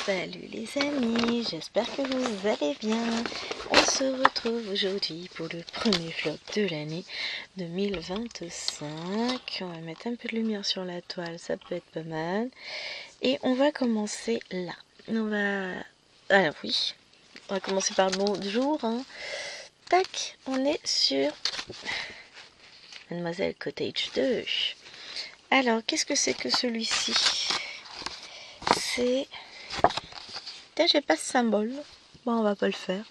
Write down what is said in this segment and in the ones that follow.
Salut les amis, j'espère que vous allez bien. On se retrouve aujourd'hui pour le premier vlog de l'année 2025. On va mettre un peu de lumière sur la toile, ça peut être pas mal. Et on va commencer là. Alors oui, on va commencer par le bonjour. Tac, on est sur Mademoiselle Cottage 2. Alors, qu'est-ce que c'est que celui-ci? C'est... J'ai pas ce symbole. Bon, on va pas le faire.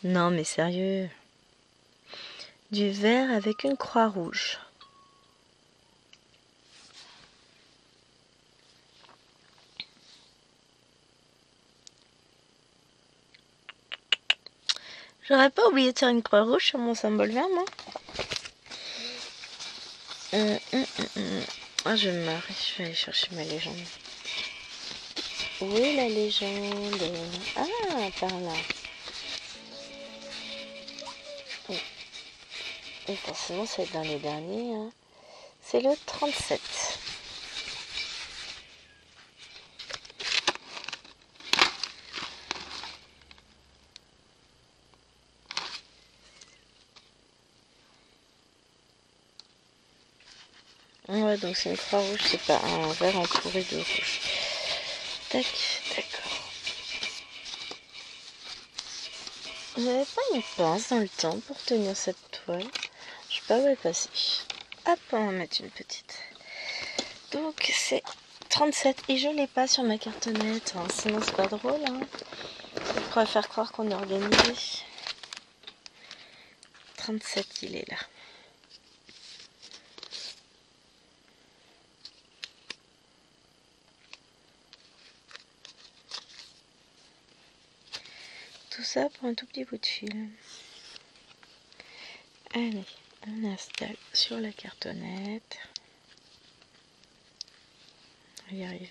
Non, mais sérieux. Du vert avec une croix rouge. J'aurais pas oublié de faire une croix rouge sur mon symbole vert, moi. Ah, je me marre. Je vais aller chercher ma légende. Où est la légende? Ah, par là. Et forcément, c'est dans les derniers. Hein. C'est le 37. Ouais, donc c'est une croix rouge, c'est pas un vert entouré de rouge. Tac, d'accord. J'avais pas une pince dans le temps pour tenir cette toile. Je sais pas où elle est passée. Hop, on va mettre une petite. Donc c'est 37 et je l'ai pas sur ma cartonnette. Hein. Sinon c'est pas drôle. Hein. On pourrait faire croire qu'on est organisé. 37, il est là. Tout ça pour un tout petit bout de fil. Allez, on installe sur la cartonnette. On va y arriver.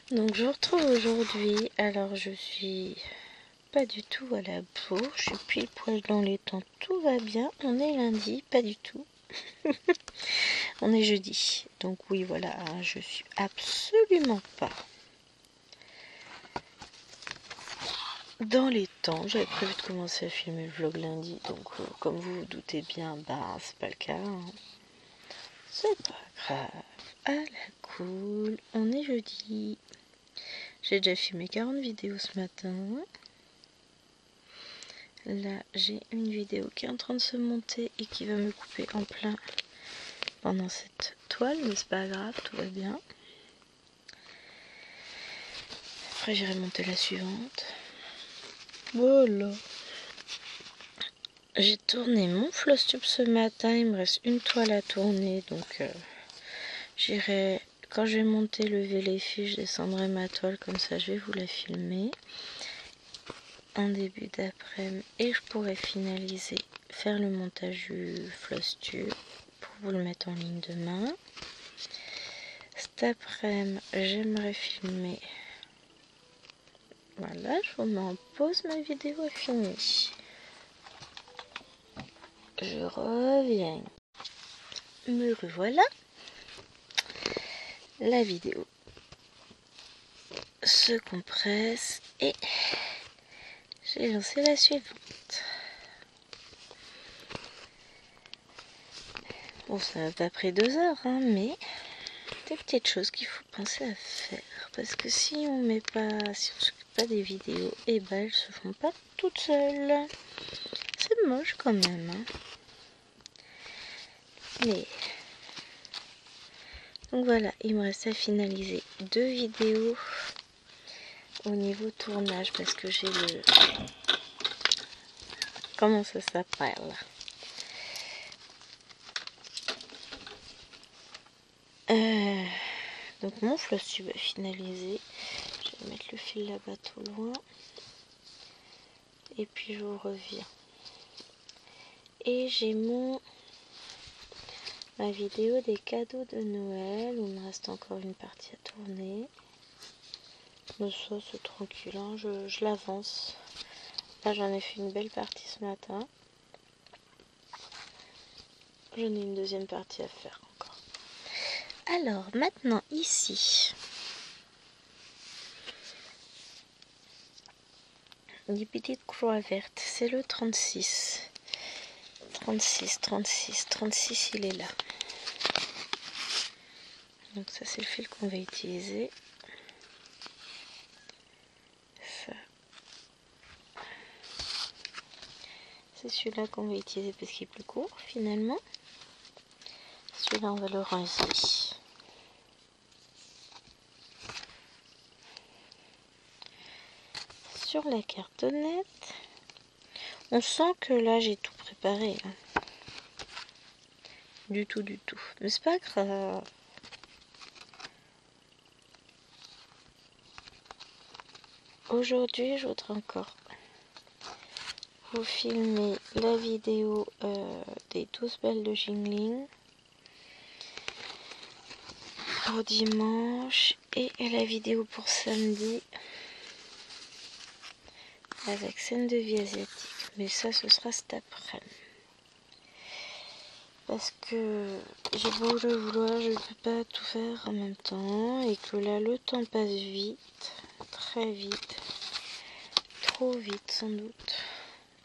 Donc je vous retrouve aujourd'hui. Alors je suis pas du tout à la bourre. Je suis pile poil dans les temps. Tout va bien. On est lundi, pas du tout. On est jeudi. Donc oui, voilà. Je suis absolument pas dans les temps. J'avais prévu de commencer à filmer le vlog lundi. Donc comme vous vous doutez bien, c'est pas le cas. Hein. C'est pas grave. À la cool. On est jeudi. J'ai déjà filmé 40 vidéos ce matin. Là, j'ai une vidéo qui est en train de se monter et qui va me couper en plein pendant cette toile, mais c'est pas grave, tout va bien. Après, j'irai monter la suivante. Voilà. J'ai tourné mon floss tube ce matin, il me reste une toile à tourner, donc j'irai, quand je vais monter, lever les fils, je descendrai ma toile, comme ça je vais vous la filmer en début d'après-midi et je pourrai finaliser, faire le montage du floss tube pour vous le mettre en ligne demain. Cet après-midi, j'aimerais filmer. Voilà, je vous mets en pause, ma vidéo est finie. Je reviens. Me revoilà. La vidéo se compresse et j'ai lancé la suivante. Bon, ça n'a pas pris 2 heures, hein, mais des petites choses qu'il faut penser à faire. Parce que si on met pas, si on s'occupe pas des vidéos, et ben elles se font pas toutes seules. C'est moche quand même. Hein. Mais donc voilà, il me reste à finaliser 2 vidéos au niveau tournage parce que j'ai le... Comment ça s'appelle? Donc mon floss tube est finalisé. Je vais mettre le fil là-bas tout loin. Et puis je reviens. Et j'ai ma vidéo des cadeaux de Noël. Il me reste encore une partie à tourner. Mais ça c'est tranquille, hein. Je l'avance. Là j'en ai fait une belle partie ce matin. J'en ai une deuxième partie à faire encore. Alors maintenant ici, des petites croix vertes. C'est le 36. 36, il est là. Donc ça, c'est le fil qu'on va utiliser. Ça. C'est celui-là qu'on va utiliser parce qu'il est plus court, finalement. Celui-là, on va le ranger. Sur la cartonnette, on sent que là j'ai tout préparé, hein. Du tout, mais c'est pas grave. Aujourd'hui, je voudrais encore vous filmer la vidéo des 12 balles de Jingling pour dimanche et la vidéo pour samedi avec scène de vie asiatique, mais ça ce sera cet après-midi parce que j'ai beau le vouloir, je ne peux pas tout faire en même temps et que là le temps passe vite, très vite, trop vite sans doute.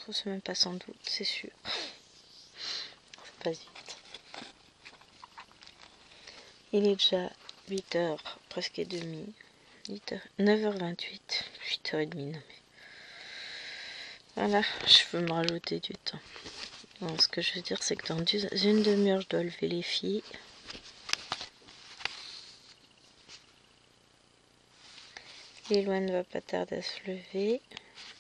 Enfin, c'est même pas sans doute, c'est sûr, ça passe vite. Il est déjà 8h, presque et demi, 9h28, 8h30, non mais voilà, je veux me rajouter du temps. Bon, ce que je veux dire, c'est que dans une demi-heure, je dois lever les filles. Lilouane ne va pas tarder à se lever.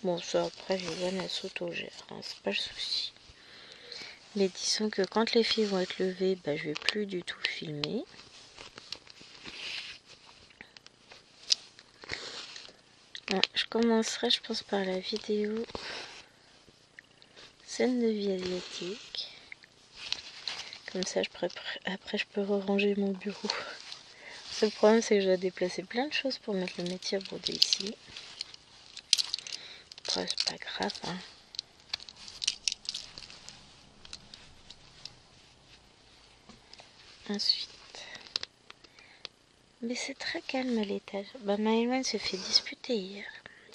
Bon, ça, après, Lilouane, elle s'autogère, hein, c'est pas le souci. Mais disons que quand les filles vont être levées, bah, je vais plus du tout filmer. Bon, je commencerai, je pense, par la vidéo scène de vie asiatique. Comme ça, après, je peux ranger mon bureau. Le problème, c'est que je dois déplacer plein de choses pour mettre le métier à broder ici. Après, c'est pas grave, hein. Ensuite, mais c'est très calme à l'étage. Bah, Maëlouane se fait disputer hier.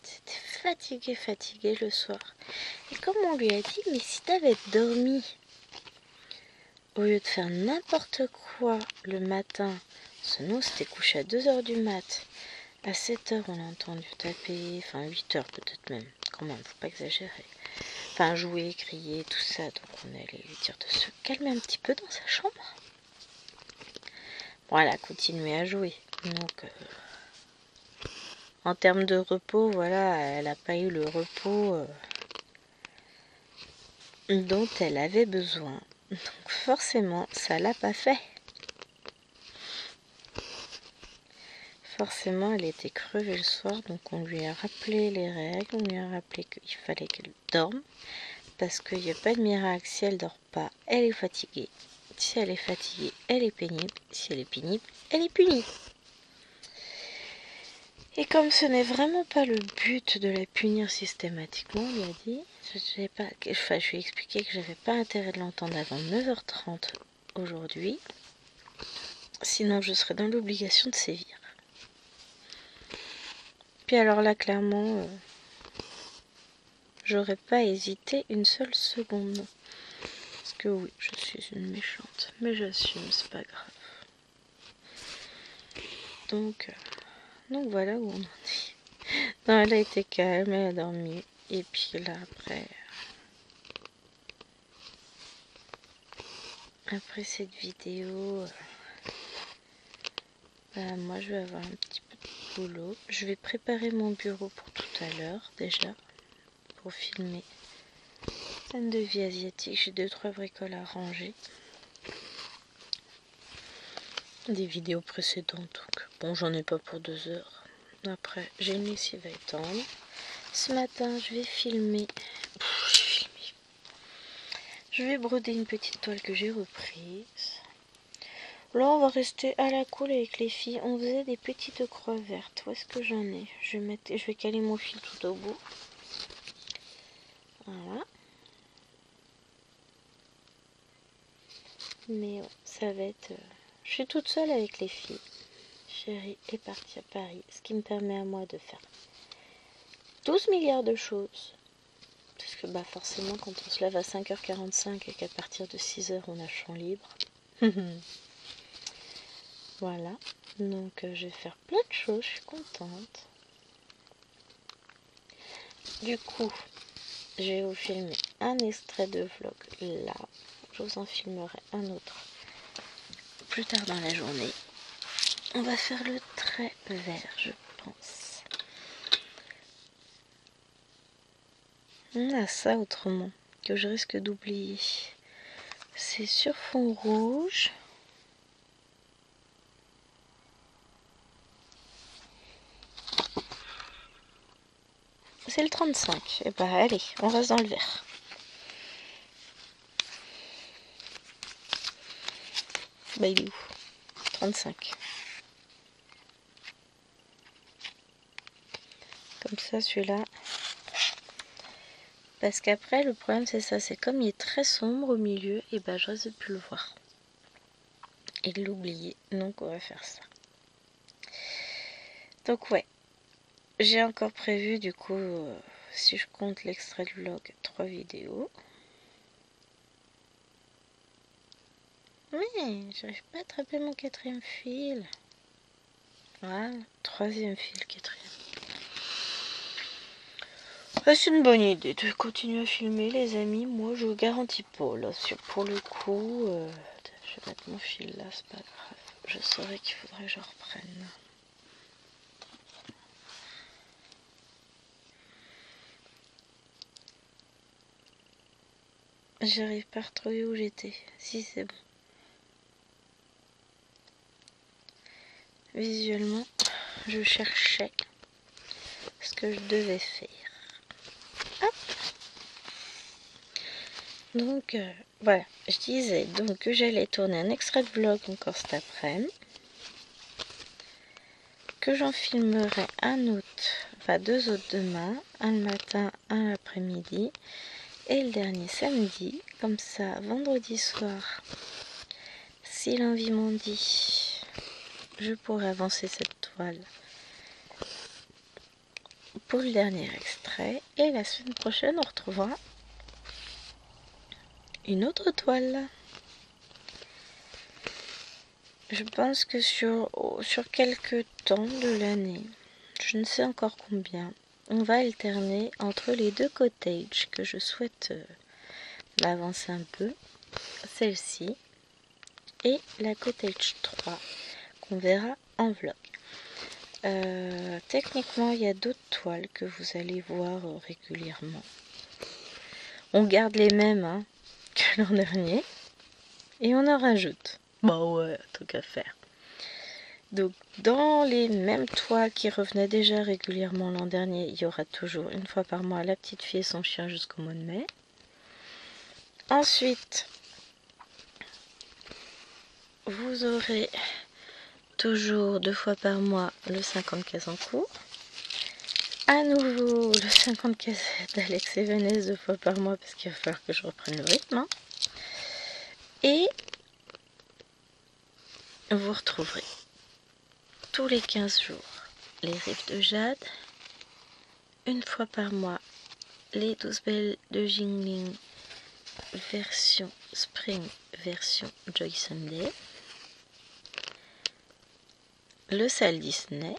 C'était fatigué le soir. Et comme on lui a dit, mais si t'avais dormi, au lieu de faire n'importe quoi le matin, parce que nous c'était couché à 2h du mat, à 7h on a entendu taper, enfin 8h peut-être même, quand même, faut pas exagérer. Enfin jouer, crier, tout ça, donc on allait lui dire de se calmer un petit peu dans sa chambre. Bon, elle a continué à jouer, donc en termes de repos, voilà, elle n'a pas eu le repos dont elle avait besoin. Donc forcément, ça l'a pas fait. Forcément, elle était crevée le soir, donc on lui a rappelé les règles, on lui a rappelé qu'il fallait qu'elle dorme, parce qu'il n'y a pas de miracle, si elle dort pas, elle est fatiguée. Si elle est fatiguée, elle est pénible. Si elle est pénible, elle est punie. Et comme ce n'est vraiment pas le but de la punir systématiquement, on lui a dit, je lui ai expliqué que j'avais pas intérêt de l'entendre avant 9h30 aujourd'hui, sinon je serais dans l'obligation de sévir. Puis alors là, clairement, j'aurais pas hésité une seule seconde. Parce que oui, je suis une méchante, mais j'assume, c'est pas grave. Donc voilà où on en est. Non, elle a été calme, elle a dormi. Et puis là, après cette vidéo, moi je vais avoir un petit peu de boulot. Je vais préparer mon bureau pour tout à l'heure, déjà, pour filmer scène de vie asiatique. J'ai 2-3 bricoles à ranger. Des vidéos précédentes, donc bon, j'en ai pas pour 2 heures. Après, j'ai une lessive à étendre. Ce matin, je vais filmer. Je vais broder une petite toile que j'ai reprise. Là, on va rester à la cool avec les filles. On faisait des petites croix vertes. Où est-ce que j'en ai? Je vais caler mon fil tout au bout. Voilà. Mais ça va être... Je suis toute seule avec les filles. Chérie est partie à Paris, ce qui me permet à moi de faire 12 milliards de choses. Parce que bah forcément quand on se lève à 5h45 et qu'à partir de 6h on a champ libre. Voilà. Donc je vais faire plein de choses, je suis contente. Du coup, je vais vous filmer un extrait de vlog là. Je vous en filmerai un autre plus tard dans la journée. On va faire le trait vert, je pense. On a ça autrement, que je risque d'oublier. C'est sur fond rouge. C'est le 35. Et bah allez, on reste dans le vert. Bah il est où? 35. Comme ça celui-là. Parce qu'après le problème c'est ça, c'est comme il est très sombre au milieu, et bah je risque de plus le voir. Et de l'oublier. Donc on va faire ça. Donc ouais. J'ai encore prévu du coup, si je compte l'extrait de vlog, 3 vidéos. Mais j'arrive pas à attraper mon 4e fil. Voilà, 3e fil, 4e. C'est une bonne idée de continuer à filmer les amis. Moi je vous garantis pas là. Pour le coup, je vais mettre mon fil là, c'est pas grave. Je saurais qu'il faudrait que je reprenne. J'arrive pas à retrouver où j'étais. Si c'est bon. Visuellement, je cherchais ce que je devais faire. Hop. Donc voilà, je disais donc que j'allais tourner un extrait de vlog encore cet après-midi, que j'en filmerai un autre, enfin 2 autres demain, un le matin, un l'après-midi, et le dernier samedi, comme ça vendredi soir, si l'envie m'en dit, je pourrai avancer cette toile pour le dernier extrait, et la semaine prochaine on retrouvera une autre toile. Je pense que sur quelques temps de l'année, je ne sais encore combien, on va alterner entre les 2 cottages que je souhaite m'avancer un peu, celle-ci, et la cottage 3 qu'on verra en vlog. Techniquement, il y a d'autres toiles que vous allez voir régulièrement. On garde les mêmes hein, que l'an dernier et on en rajoute. Bah ouais, truc à faire. Donc dans les mêmes toiles qui revenaient déjà régulièrement l'an dernier, il y aura toujours une fois par mois la petite fille et son chien jusqu'au mois de mai. Ensuite, vous aurez toujours 2 fois par mois le 50 cases en cours. À nouveau le 50 casettes d'Alex et Vanessa 2 fois par mois parce qu'il va falloir que je reprenne le rythme. Hein. Et vous retrouverez tous les 15 jours les rives de Jade. Une fois par mois les 12 belles de Jingling version Spring, version Joy Sunday. Le sale Disney.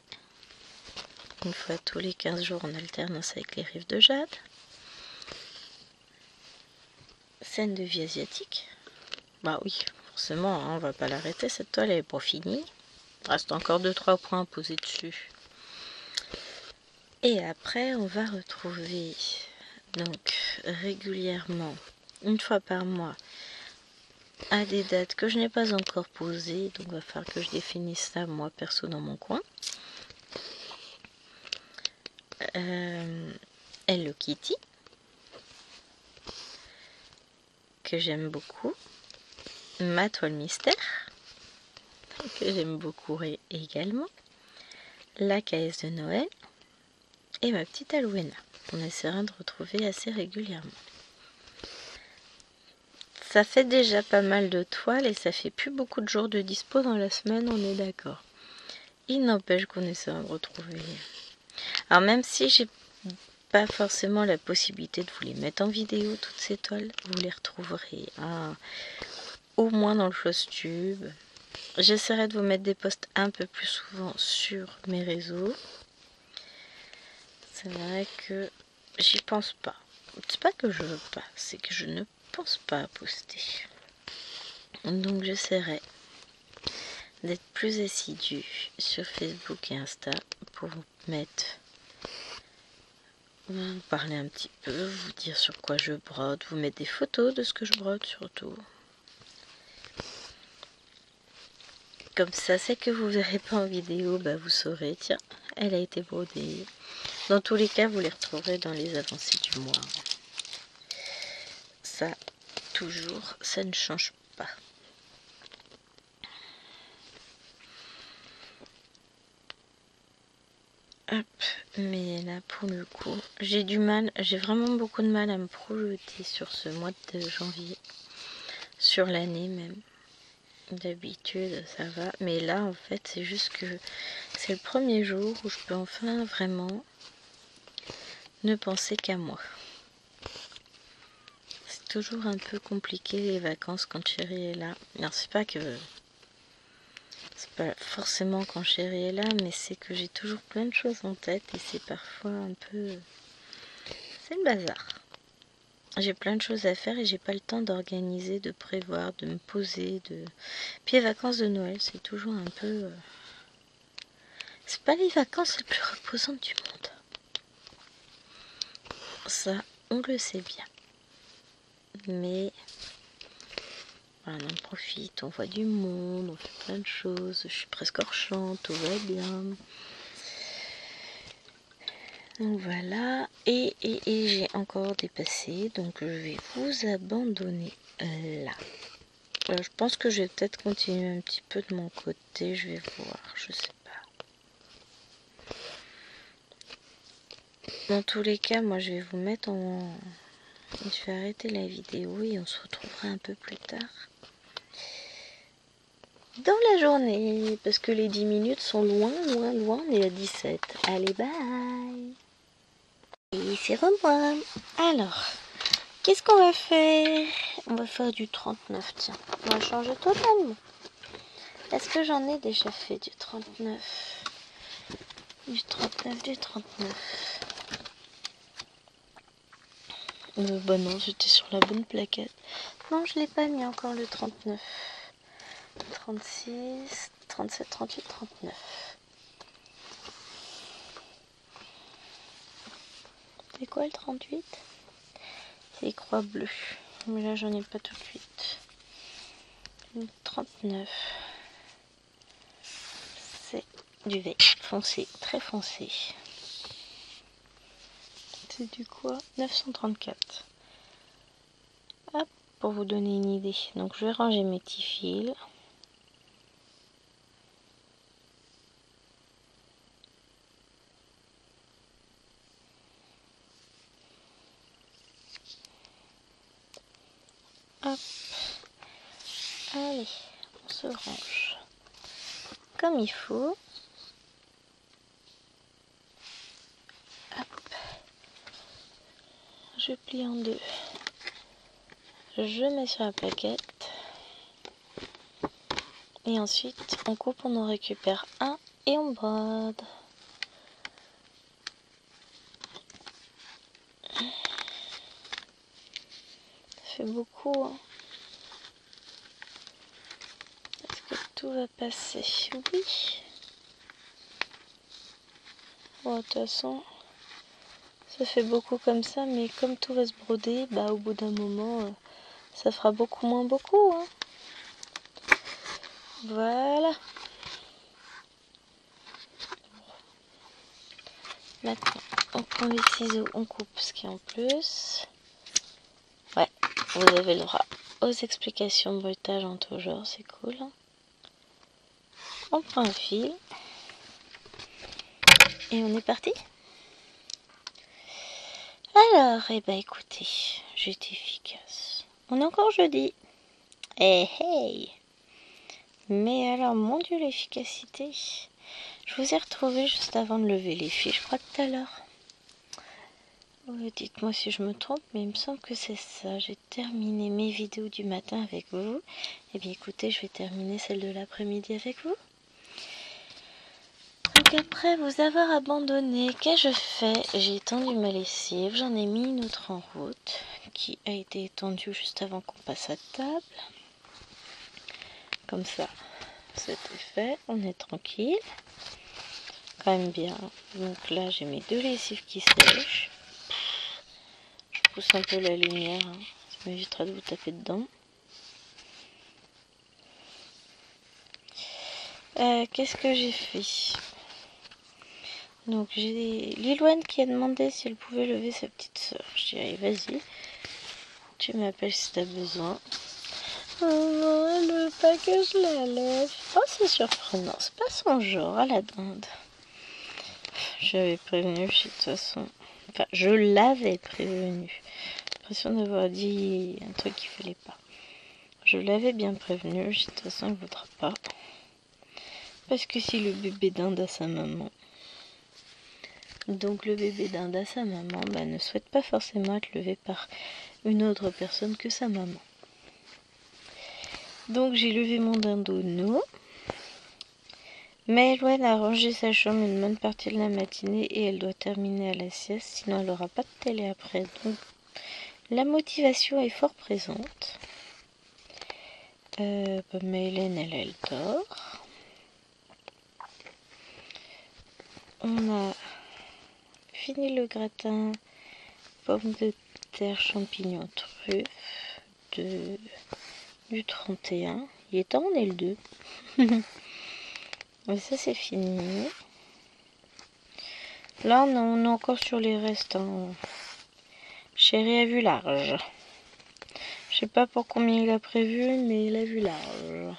Une fois tous les 15 jours en alternance avec les rives de Jade. Scène de vie asiatique. Bah oui, forcément, hein, on va pas l'arrêter, cette toile elle est pas finie. Il reste encore 2-3 points à poser dessus. Et après, on va retrouver donc régulièrement, une fois par mois, à des dates que je n'ai pas encore posées. Donc il va falloir que je définisse ça moi perso dans mon coin. Hello Kitty, que j'aime beaucoup. Ma toile mystère, que j'aime beaucoup également. La caisse de Noël. Et ma petite Alouena, qu'on essaiera de retrouver assez régulièrement. Ça fait déjà pas mal de toiles et ça fait plus beaucoup de jours de dispo dans la semaine, on est d'accord. Il n'empêche qu'on essaiera de retrouver. Alors même si j'ai pas forcément la possibilité de vous les mettre en vidéo, toutes ces toiles. Vous les retrouverez au moins dans le Flosstube. J'essaierai de vous mettre des posts un peu plus souvent sur mes réseaux. C'est vrai que j'y pense pas. C'est pas que je veux pas, c'est que je ne pense pas à poster. Donc j'essaierai d'être plus assidue sur Facebook et Insta pour vous mettre, vous parler un petit peu, vous dire sur quoi je brode, vous mettre des photos de ce que je brode surtout. Comme ça, c'est que vous verrez pas en vidéo, bah vous saurez, tiens, elle a été brodée. Dans tous les cas, vous les retrouverez dans les avancées du mois. Ça, toujours, ça ne change pas. Hop, mais là, pour le coup, j'ai vraiment beaucoup de mal à me projeter sur ce mois de janvier. Sur l'année même. D'habitude, ça va. Mais là, en fait, c'est juste que c'est le premier jour où je peux enfin vraiment ne penser qu'à moi. C'est toujours un peu compliqué les vacances quand Chérie est là. Alors, c'est pas forcément quand Chérie est là, mais c'est que j'ai toujours plein de choses en tête et c'est parfois un peu... C'est le bazar. J'ai plein de choses à faire et j'ai pas le temps d'organiser, de prévoir, de me poser, Puis les vacances de Noël, c'est toujours un peu... C'est pas les vacances les plus reposantes du monde. Ça, on le sait bien. Mais... Voilà, on en profite, on voit du monde, on fait plein de choses. Je suis presque hors champ, tout va bien. Donc voilà, et j'ai encore dépassé, donc je vais vous abandonner là. Je pense que je vais peut-être continuer un petit peu de mon côté, je vais voir, je sais pas. Dans tous les cas, moi je vais vous mettre en... Je vais arrêter la vidéo et on se retrouvera un peu plus tard. Dans la journée, parce que les 10 minutes sont loin, on est à 17. Allez, bye! Et c'est moi. Alors, qu'est-ce qu'on va faire? On va faire du 39, tiens. On va changer totalement. Est-ce que j'en ai déjà fait du 39? Du 39. Bah non, j'étais sur la bonne plaquette. Non, je l'ai pas mis encore le 39. 36, 37, 38, 39. C'est quoi le 38? C'est les croix bleues. Mais là, j'en ai pas tout de suite. Le 39. C'est du vert foncé, très foncé. C'est du quoi? 934. Hop, pour vous donner une idée. Donc, je vais ranger mes petits fils. Hop. Allez, on se range comme il faut. Hop. Je plie en deux. Je mets sur la plaquette. Et ensuite, on coupe, on en récupère un et on brode. Ça fait beaucoup, hein. Est-ce que tout va passer? Oui. Bon, de toute façon, ça fait beaucoup comme ça, mais comme tout va se broder, bah au bout d'un moment, ça fera beaucoup moins beaucoup, hein. Voilà. Maintenant, on prend les ciseaux, on coupe ce qui est en plus. Ouais, vous avez le droit aux explications de bruitage en tout genre, c'est cool. On prend un fil. Et on est parti. Alors, eh ben écoutez, j'étais efficace. On est encore jeudi. Eh hey! Mais alors, mon Dieu, l'efficacité. Je vous ai retrouvé juste avant de lever les fils, je crois, tout à l'heure. Dites-moi si je me trompe, mais il me semble que c'est ça. J'ai terminé mes vidéos du matin avec vous. Et bien écoutez, je vais terminer celle de l'après-midi avec vous. Donc après vous avoir abandonné, qu'ai-je fait? J'ai étendu ma lessive, j'en ai mis une autre en route, qui a été étendue juste avant qu'on passe à table. Comme ça, c'était fait, on est tranquille. Quand même bien. Donc là, j'ai mes deux lessives qui sèchent. Je pousse un peu la lumière, hein. Ça m'évitera de vous taper dedans. Qu'est-ce que j'ai fait? Donc j'ai Lilouane qui a demandé si elle pouvait lever sa petite soeur. Je dis allez vas-y, tu m'appelles si t'as besoin. Oh non, elle veut pas que je la lève. Oh c'est surprenant, c'est pas son genre à la dinde. J'avais prévenu, de toute façon. Enfin, je l'avais prévenu. J'ai l'impression d'avoir dit un truc qu'il fallait pas. Je l'avais bien prévenu, de toute façon elle ne voudra pas. Parce que si le bébé d'Inde a sa maman, donc le bébé d'Inde à sa maman ne souhaite pas forcément être levé par une autre personne que sa maman. Donc j'ai levé mon dindono. Maëloine a rangé sa chambre une bonne partie de la matinée et elle doit terminer à la sieste, sinon elle n'aura pas de télé après. Donc la motivation est fort présente. Maëlène, elle dort. On a fini le gratin pommes de terre, champignons, truffes du 31. Il est temps, on est le 2. Mais ça, c'est fini. Là, on est encore sur les restes. Hein. Chéri a vu large. Je sais pas pour combien il a prévu, mais il a vu large.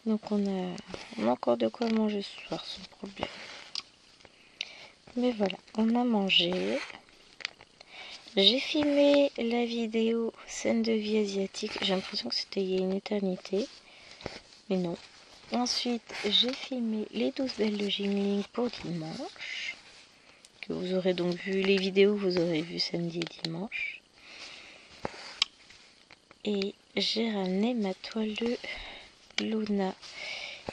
Donc, on a encore de quoi manger ce soir, sans problème. Mais voilà, on a mangé. J'ai filmé la vidéo scène de vie asiatique. J'ai l'impression que c'était il y a une éternité. Mais non. Ensuite, j'ai filmé les 12 belles de Gimling pour dimanche. Que vous aurez donc vu les vidéos, vous aurez vu samedi et dimanche. Et j'ai ramené ma toile de Luna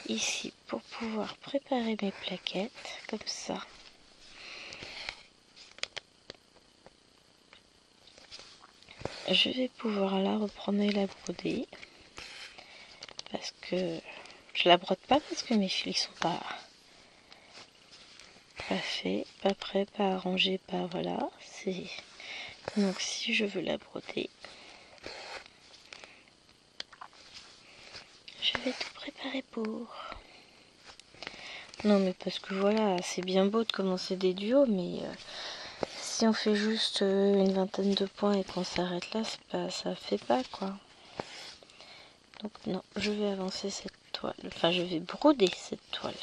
ici pour pouvoir préparer mes plaquettes comme ça. Je vais pouvoir la reprendre et la broder parce que je la brode pas parce que mes fils sont pas faits, pas prêts, pas arrangés, pas voilà. C'est donc si je veux la broder, je vais tout préparer pour. Non mais parce que voilà, c'est bien beau de commencer des duos, mais si on fait juste une vingtaine de points et qu'on s'arrête là, c'est pas, ça fait pas quoi. Donc non, je vais avancer cette toile. Enfin, je vais broder cette toile.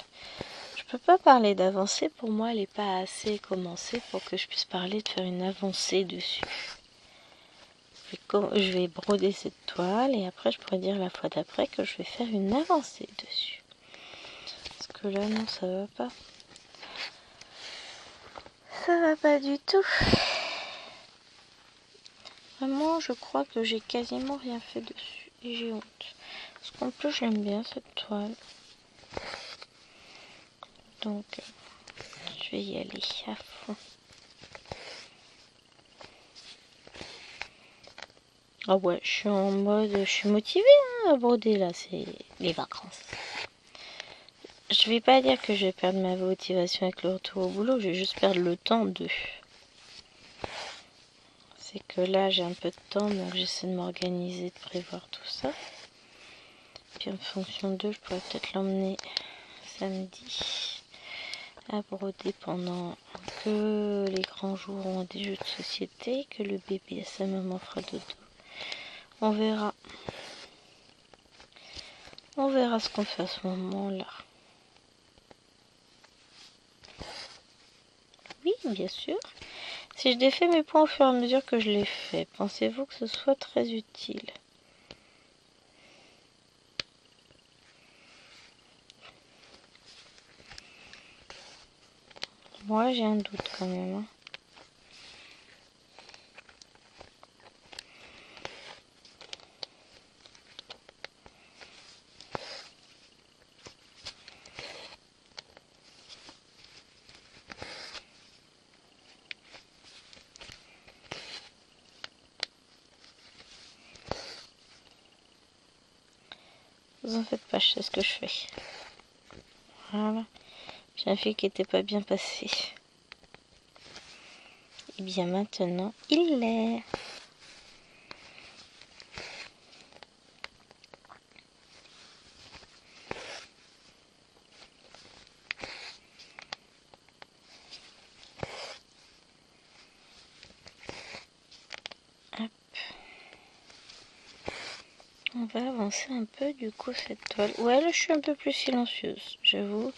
Je peux pas parler d'avancer, pour moi elle n'est pas assez commencée pour que je puisse parler de faire une avancée dessus. Je vais broder cette toile et après je pourrais dire la fois d'après que je vais faire une avancée dessus. Parce que là non, ça va pas. Ça va pas du tout. Vraiment, je crois que j'ai quasiment rien fait dessus et j'ai honte. Parce qu'en plus, j'aime bien cette toile. Donc, je vais y aller à fond. Ah ouais, je suis en mode, je suis motivée à broder là, c'est les vacances. Je vais pas dire que je vais perdre ma motivation avec le retour au boulot, je vais juste perdre le temps de. C'est que là j'ai un peu de temps, donc j'essaie de m'organiser, de prévoir tout ça. Puis en fonction d'eux, je pourrais peut-être l'emmener samedi à broder pendant que les grands jours ont des jeux de société, que le bébé à sa maman fera dodo. On verra. On verra ce qu'on fait à ce moment-là. Oui, bien sûr. Si je défais mes points au fur et à mesure que je les fais, pensez-vous que ce soit très utile? Moi, j'ai un doute quand même. Hein. vous en faites pas, je sais ce que je fais. Voilà. J'ai un fil qui n'était pas bien passé. Et bien maintenant, il l'est. Hop. On va avancer un peu du coup cette toile. Ouais, là je suis un peu plus silencieuse, j'avoue.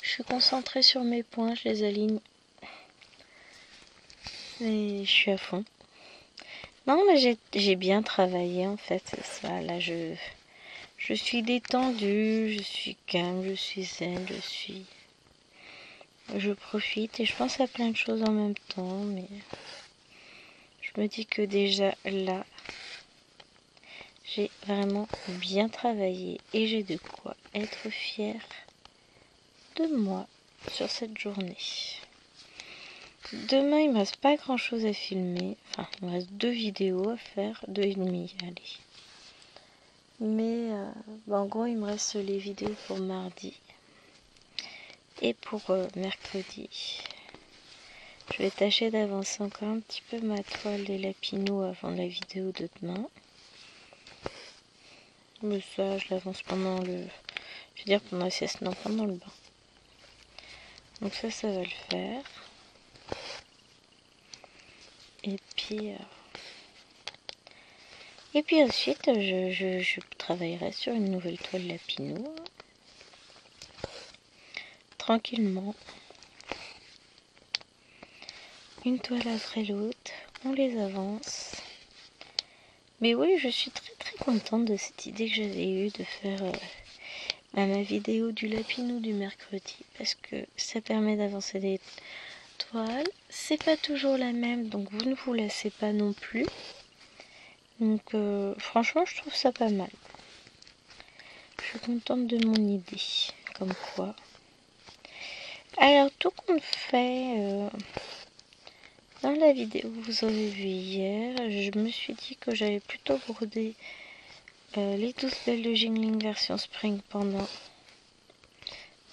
Je suis concentrée sur mes points, je les aligne. Et je suis à fond. Non, là j'ai bien travaillé en fait, c'est ça. Là je suis détendue, je suis calme, je suis zen, je profite et je pense à plein de choses en même temps, mais je me dis que déjà là, j'ai vraiment bien travaillé et j'ai de quoi être fière de moi sur cette journée. Demain, il me reste pas grand chose à filmer. Enfin, il me reste 2 vidéos à faire, 2,5, allez. Mais en gros, il me reste les vidéos pour mardi et pour mercredi. Je vais tâcher d'avancer encore un petit peu ma toile des lapinaux avant la vidéo de demain. Mais ça, je l'avance pendant le... Je veux dire pendant la sieste, non, pendant le bain. Donc ça va le faire. Et puis ensuite, je travaillerai sur une nouvelle toile lapinot. Tranquillement. Une toile après l'autre. On les avance. Mais oui, je suis très très contente de cette idée que j'avais eue de faire ma vidéo du lapinot du mercredi. Parce que ça permet d'avancer des toiles. C'est pas toujours la même, donc vous ne vous lassez pas non plus. Donc franchement, je trouve ça pas mal. Je suis contente de mon idée. Comme quoi. Alors, tout compte fait, dans la vidéo que vous avez vue hier, je me suis dit que j'allais plutôt broder les 12 belles de Jingling version spring pendant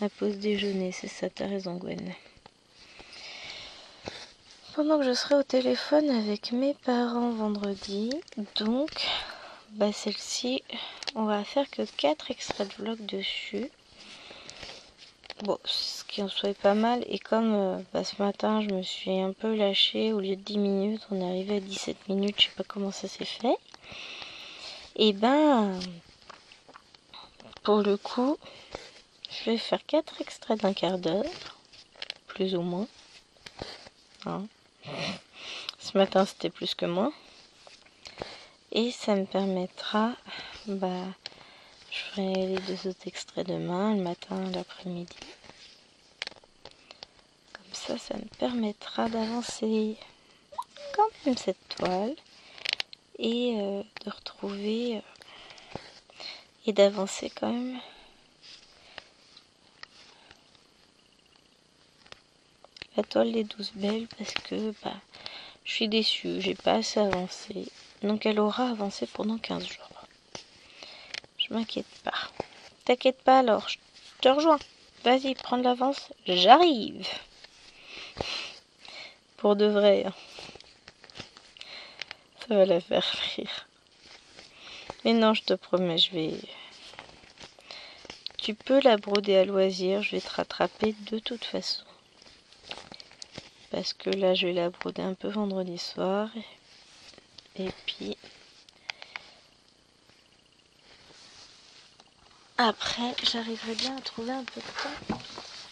ma pause déjeuner. C'est ça, t'as raison Gwen. Pendant que je serai au téléphone avec mes parents vendredi, donc celle-ci, on va faire que 4 extraits de vlog dessus. Bon, ce qui en soit pas mal, et comme ce matin je me suis un peu lâchée, au lieu de 10 minutes, on est arrivé à 17 minutes, je sais pas comment ça s'est fait. Et pour le coup, je vais faire 4 extraits d'un quart d'heure, plus ou moins. Hein. Ce matin c'était plus que moins. Et ça me permettra, je ferai les 2 autres extraits demain, le matin et l'après-midi. Comme ça me permettra d'avancer quand même cette toile et de retrouver et d'avancer quand même la toile des 12 belles parce que je suis déçue, j'ai pas assez avancé. Donc elle aura avancé pendant 15 jours. Je m'inquiète pas. T'inquiète pas alors, je te rejoins. Vas-y, prends de l'avance, j'arrive. Pour de vrai. Ça va la faire rire. Mais non, je te promets, tu peux la broder à loisir, je vais te rattraper de toute façon. Parce que là, je vais la broder un peu vendredi soir. Et puis... après, j'arriverai bien à trouver un peu de temps.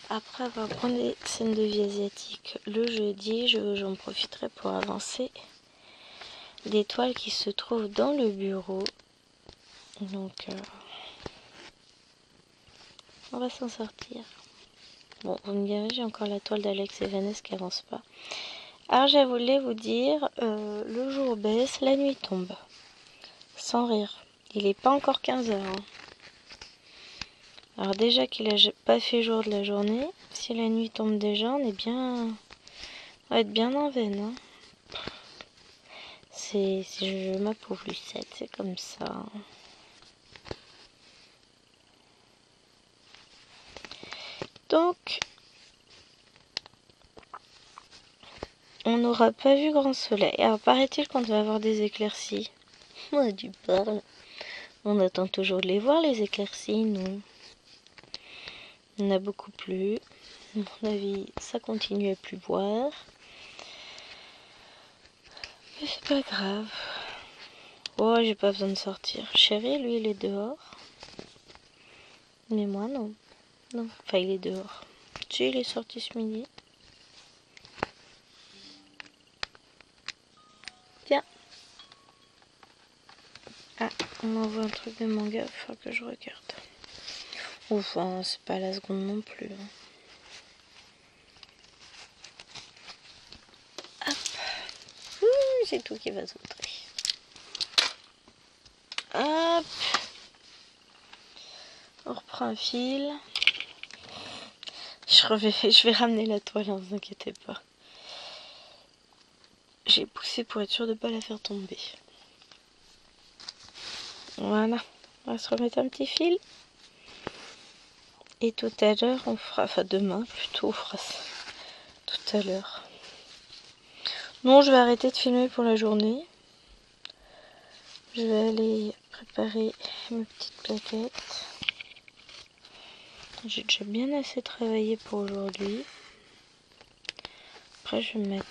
Après avoir pris des scènes de vie asiatique le jeudi, j'en profiterai pour avancer des toiles qui se trouvent dans le bureau. Donc, on va s'en sortir. Bon, vous me direz, j'ai encore la toile d'Alex et Vanessa qui avance pas. Alors, je voulais vous dire, le jour baisse, la nuit tombe. Sans rire. Il n'est pas encore 15 h. Hein. Alors déjà qu'il n'a pas fait jour de la journée, si la nuit tombe déjà, on va être bien en veine. Hein. C'est ma pauvre Lucette, c'est comme ça. Donc, on n'aura pas vu grand soleil. Alors, paraît-il qu'on va avoir des éclaircies. Moi, tu parles. On attend toujours de les voir, les éclaircies, nous. Il y en a beaucoup plu. À mon avis, ça continue à pleuvoir. Mais c'est pas grave. Oh, j'ai pas besoin de sortir. Chéri, lui, il est dehors. Mais moi, non. Non, enfin, il est dehors. Si, il est sorti ce midi. Tiens. Ah, on m'envoie un truc de manga, il faut que je regarde. Enfin, c'est pas la seconde non plus. Hop. C'est tout qui va sauter. Hop. On reprend un fil. Je vais ramener la toile, ne vous inquiétez pas. J'ai poussé pour être sûr de ne pas la faire tomber. Voilà. On va se remettre un petit fil. Et tout à l'heure, on fera... Enfin, demain, plutôt, on fera ça. Tout à l'heure. Non, je vais arrêter de filmer pour la journée. Je vais aller préparer mes petites plaquettes. J'ai déjà bien assez travaillé pour aujourd'hui. Après, je vais mettre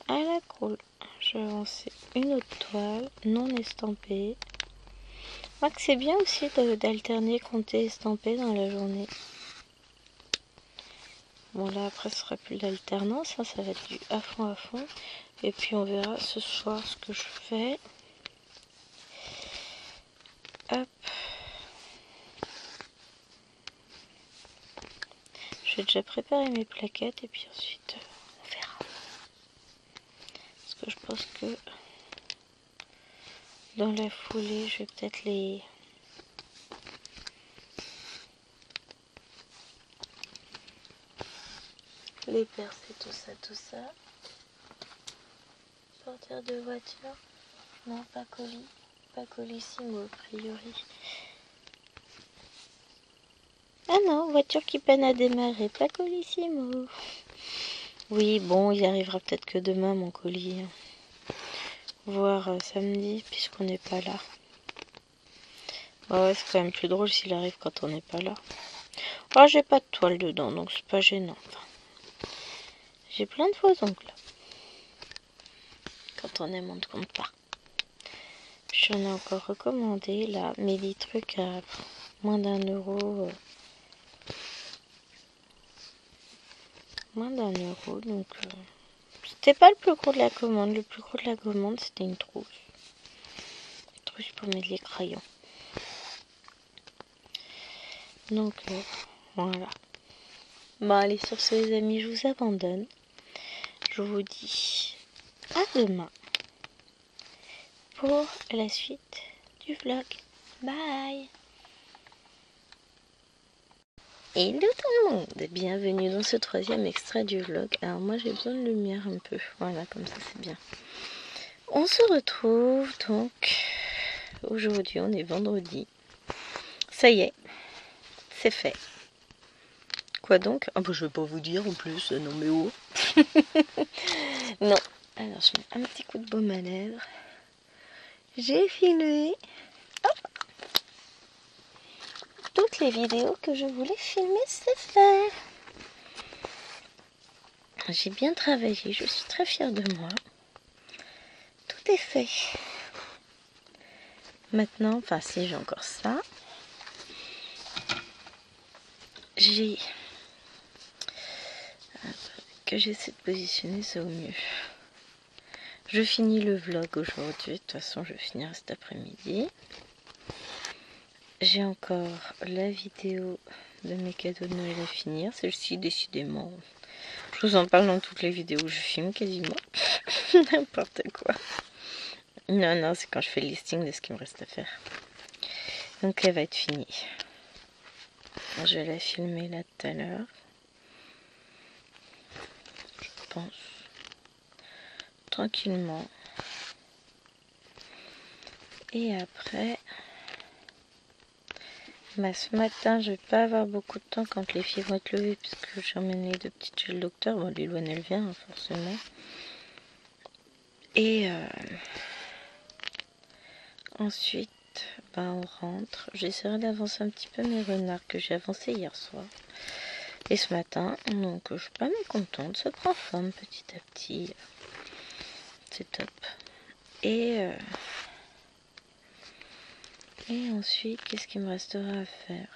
à la colle. Je vais avancer une autre toile non estampée. Je crois que c'est bien aussi d'alterner compter estampé dans la journée. Bon, là, après, ce sera plus d'alternance. Hein, ça va être du à fond. Et puis, on verra ce soir ce que je fais. Hop. Je vais déjà préparer mes plaquettes et puis ensuite on verra. Parce que je pense que dans la foulée, je vais peut-être les percer, tout ça. Porteur de voiture. Non, pas colis. Pas colissimo a priori. Ah non, voiture qui peine à démarrer. Pas colissimo. Oui, bon, il arrivera peut-être que demain mon colis. Voire samedi, puisqu'on n'est pas là. Ouais, c'est quand même plus drôle s'il arrive quand on n'est pas là. Oh, j'ai pas de toile dedans, donc c'est pas gênant. J'ai plein de faux ongles. Quand on aime, on ne compte pas. J'en ai encore recommandé là, mais des trucs à moins d'1 euro. Moins d'1 euro, donc c'était pas le plus gros de la commande. Le plus gros de la commande, c'était une trousse. Une trousse pour mettre les crayons. Donc voilà. Bon, allez, sur ce, les amis, je vous abandonne. Je vous dis à demain pour la suite du vlog. Bye! Hello tout le monde! Bienvenue dans ce 3e extrait du vlog. Alors moi j'ai besoin de lumière un peu. Voilà, comme ça c'est bien. On se retrouve donc aujourd'hui, on est vendredi. Ça y est, c'est fait. Quoi donc? Ah bah je vais pas vous dire en plus, non mais oh! Non. Alors je mets un petit coup de baume à lèvres. J'ai filmé toutes les vidéos que je voulais filmer, c'est fait. J'ai bien travaillé, je suis très fière de moi. Tout est fait. Maintenant, enfin si j'ai encore ça, j'ai que j'essaie de positionner ça au mieux. Je finis le vlog aujourd'hui, de toute façon je vais finir cet après-midi. J'ai encore la vidéo de mes cadeaux de Noël à finir, celle-ci décidément. Je vous en parle dans toutes les vidéos où je filme quasiment. N'importe quoi. Non, c'est quand je fais le listing de ce qu'il me reste à faire. Donc elle va être finie. Je vais la filmer là tout à l'heure. Je pense. Tranquillement. Et après, Bah, ce matin, je vais pas avoir beaucoup de temps quand les filles vont être levées, puisque j'emmène les 2 petites chez le docteur. Bon, Lilouane, elle vient, hein, forcément. Et ensuite, bah, on rentre. J'essaierai d'avancer un petit peu mes renards que j'ai avancé hier soir. Et ce matin, donc je suis pas mécontente, ça prend forme petit à petit. C'est top. Et ensuite, qu'est-ce qu'il me restera à faire?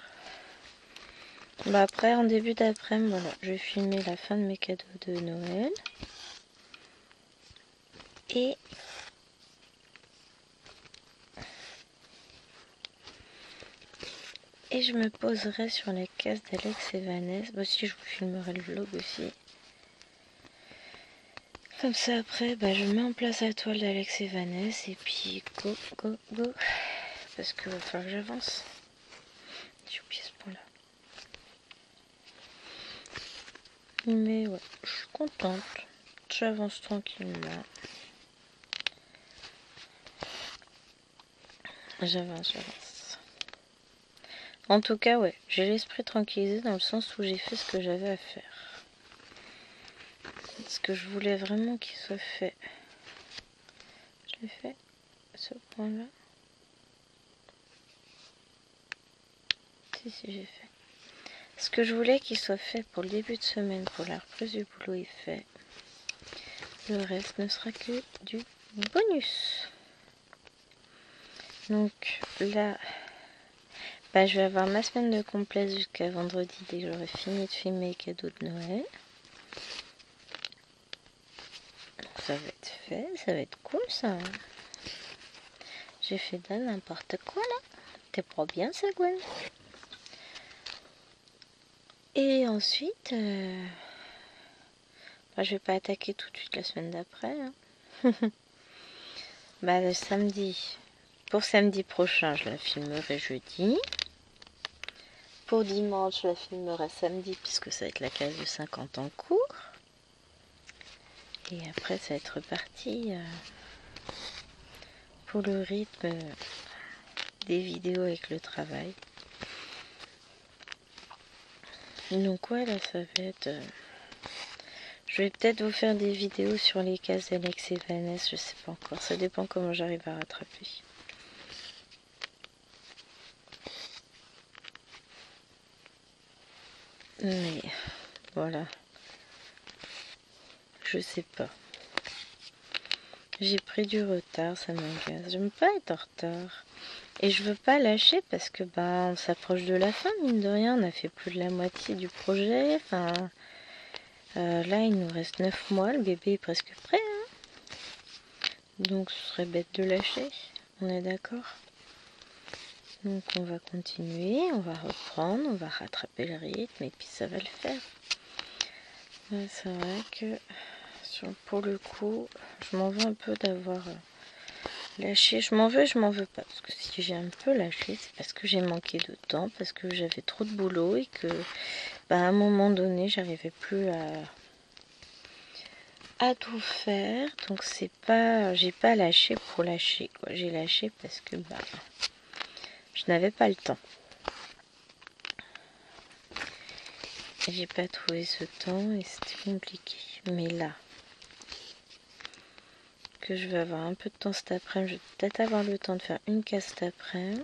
Bah après, en début d'après-midi, voilà, je vais filmer la fin de mes cadeaux de Noël. Et je me poserai sur la case d'Alex et Vanessa. Bah si, je vous filmerai le vlog aussi. Comme ça, après, bah, je mets en place la toile d'Alex et Vanessa. Et puis, go, go, go. Parce qu'il va falloir que j'avance. J'ai oublié ce point-là. Mais ouais, je suis contente. J'avance tranquillement. J'avance. En tout cas, ouais, j'ai l'esprit tranquillisé dans le sens où j'ai fait ce que j'avais à faire. Ce que je voulais vraiment qu'il soit fait. Je l'ai fait, ce point-là. Si, j'ai fait. Ce que je voulais qu'il soit fait pour le début de semaine, pour la reprise du boulot, est fait. Le reste ne sera que du bonus. Donc là, bah, je vais avoir ma semaine de complaise jusqu'à vendredi dès que j'aurai fini de filmer les cadeaux de Noël. Donc ça va être fait, ça va être cool ça. J'ai fait de n'importe quoi là. T'es pas bien ça, Gwen? Et ensuite, bah, je vais pas attaquer tout de suite la semaine d'après. Hein. Bah, le samedi. Pour samedi prochain, je la filmerai jeudi. Pour dimanche, je la filmerai samedi puisque ça va être la case de 50 en cours. Et après, ça va être reparti pour le rythme des vidéos avec le travail. Donc ouais, là, ça va être... je vais peut-être vous faire des vidéos sur les cases d'Alex et Vanessa, je sais pas encore. Ça dépend comment j'arrive à rattraper. Mais voilà. Je sais pas. J'ai pris du retard, ça m'agace. J'aime pas être en retard. Et je veux pas lâcher parce que bah on s'approche de la fin, mine de rien. On a fait plus de la moitié du projet. Enfin, là, il nous reste 9 mois. Le bébé est presque prêt. Hein, donc ce serait bête de lâcher. On est d'accord? Donc on va continuer, on va reprendre, on va rattraper le rythme et puis ça va le faire. C'est vrai que pour le coup, je m'en veux un peu d'avoir lâché. Je m'en veux et je m'en veux pas. Parce que si j'ai un peu lâché, c'est parce que j'ai manqué de temps, parce que j'avais trop de boulot et que bah, à un moment donné, j'arrivais plus à tout faire. Donc c'est pas, j'ai pas lâché pour lâcher, quoi. J'ai lâché parce que bah, je n'avais pas le temps. J'ai pas trouvé ce temps et c'était compliqué. Mais là, que je vais avoir un peu de temps cet après-midi, je vais peut-être avoir le temps de faire une case cet après-midi,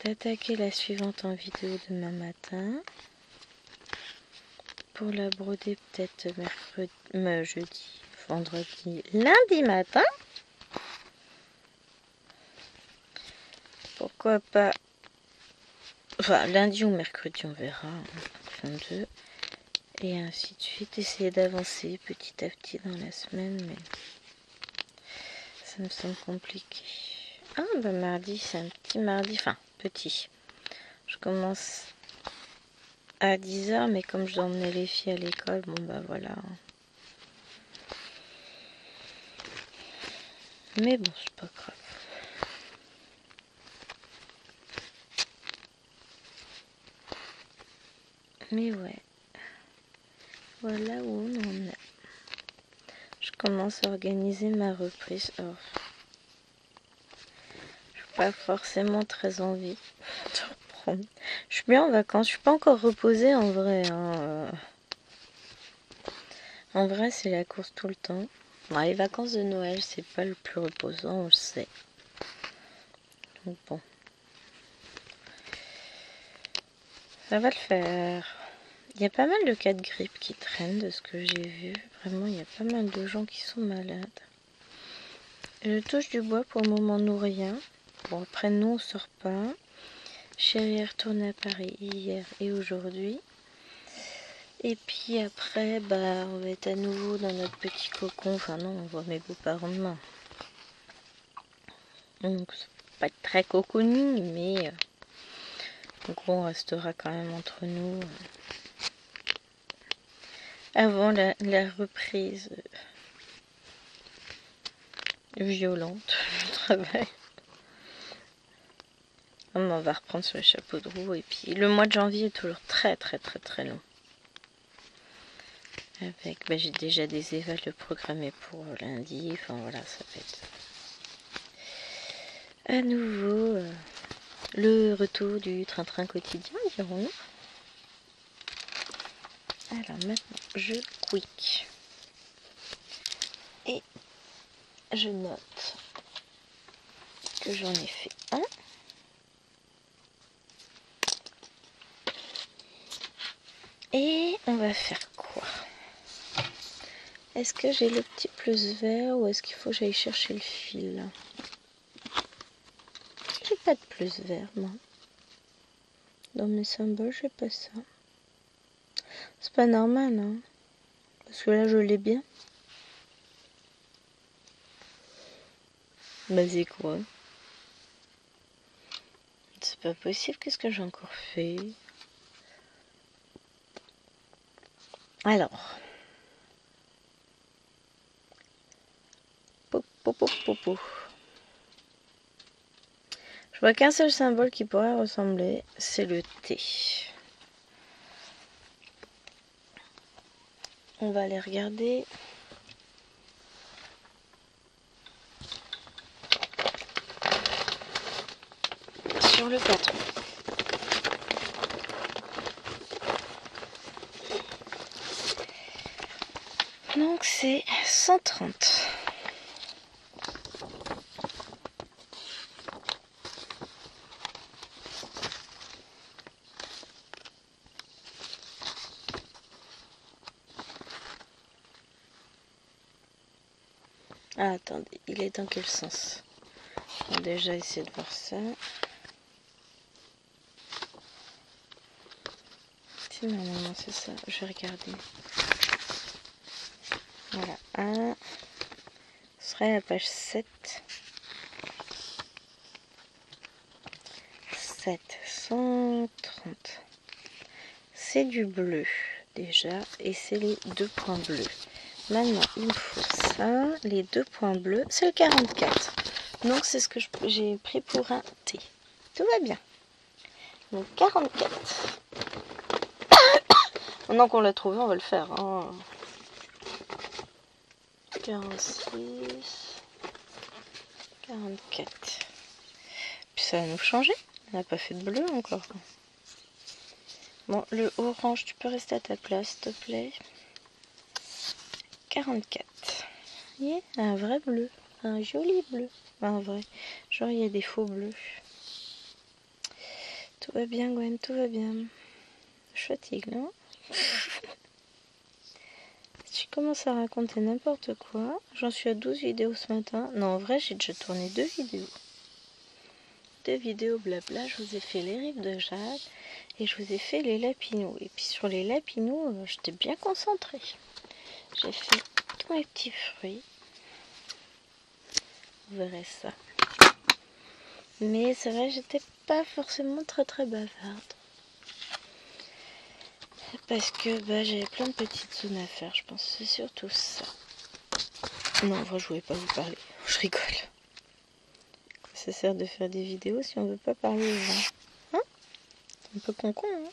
d'attaquer la suivante en vidéo demain matin, pour la broder peut-être mercredi, jeudi, vendredi, lundi matin. Pourquoi pas, enfin lundi ou mercredi, on verra, fin de. Et ainsi de suite, essayer d'avancer petit à petit dans la semaine, mais ça me semble compliqué. Ah bah mardi, c'est un petit mardi, enfin petit. Je commence à 10h, mais comme je dois emmener les filles à l'école, bon bah voilà. Mais bon, c'est pas grave. Mais ouais, voilà où on en est. Je commence à organiser ma reprise. Alors, je pas forcément très envie de reprendre. Je suis bien en vacances, je suis pas encore reposée en vrai. Hein. En vrai, c'est la course tout le temps. Bon, les vacances de Noël, c'est pas le plus reposant, on le sait. Donc bon. Ça va le faire. Il y a pas mal de cas de grippe qui traînent de ce que j'ai vu. Vraiment, il y a pas mal de gens qui sont malades. Je touche du bois, pour le moment, nous rien. Bon, après, nous, on sort pas. Chérie est retournée à Paris hier et aujourd'hui. Et puis après, on va être à nouveau dans notre petit cocon. Enfin non, on voit mes beaux-parents demain. Donc, ça va pas être très cocooning, mais en gros, on restera quand même entre nous avant la reprise violente du travail. On va reprendre sur les chapeaux de roue. Et puis le mois de janvier est toujours très très très très long. Avec, j'ai déjà des évals de programmés pour lundi. Enfin voilà, ça va être à nouveau le retour du train-train quotidien, dirons-nous. Alors maintenant, je quick. Et je note que j'en ai fait un. Et on va faire quoi? Est-ce que j'ai le petit plus vert ou est-ce qu'il faut que j'aille chercher le fil? J'ai pas de plus vert, moi. Dans mes symboles, j'ai pas ça. C'est pas normal, hein. Parce que là, je l'ai bien. C'est quoi? C'est pas possible, qu'est-ce que j'ai encore fait? Alors. Je vois qu'un seul symbole qui pourrait ressembler, c'est le T. On va aller regarder. Sur le patron. Donc c'est 130. Ah, attendez, il est dans quel sens? On va déjà essayer de voir ça. Si, normalement c'est ça, je vais regarder. Voilà, 1. Ce serait la page 7. 130. C'est du bleu déjà et c'est les 2 points bleus. Maintenant il me faut ça, les 2 points bleus, c'est le 44. Donc c'est ce que j'ai pris pour un T. Tout va bien. Donc 44. Maintenant qu'on l'a trouvé, on va le faire. Hein. 46. 44. Puis ça va nous changer. On n'a pas fait de bleu encore. Bon, le orange, tu peux rester à ta place, s'il te plaît. 44. Yeah, un vrai bleu. Un joli bleu. Un vrai. Genre, il y a des faux bleus. Tout va bien, Gwen, tout va bien. Je fatigue, non? Tu commences à raconter n'importe quoi. J'en suis à 12 vidéos ce matin. Non, en vrai, j'ai déjà tourné 2 vidéos. 2 vidéos blabla. Je vous ai fait les rives de Jade et je vous ai fait les lapinous. Et puis sur les lapinous, j'étais bien concentrée. J'ai fait tous mes petits fruits. Vous verrez ça. Mais c'est vrai, j'étais pas forcément très très bavarde. Parce que j'avais plein de petites zones à faire, je pense. C'est surtout ça. Non, en vrai, je voulais pas vous parler. Je rigole. Quoi ça sert de faire des vidéos si on veut pas parler aux gens? Hein? Un peu con-con, hein?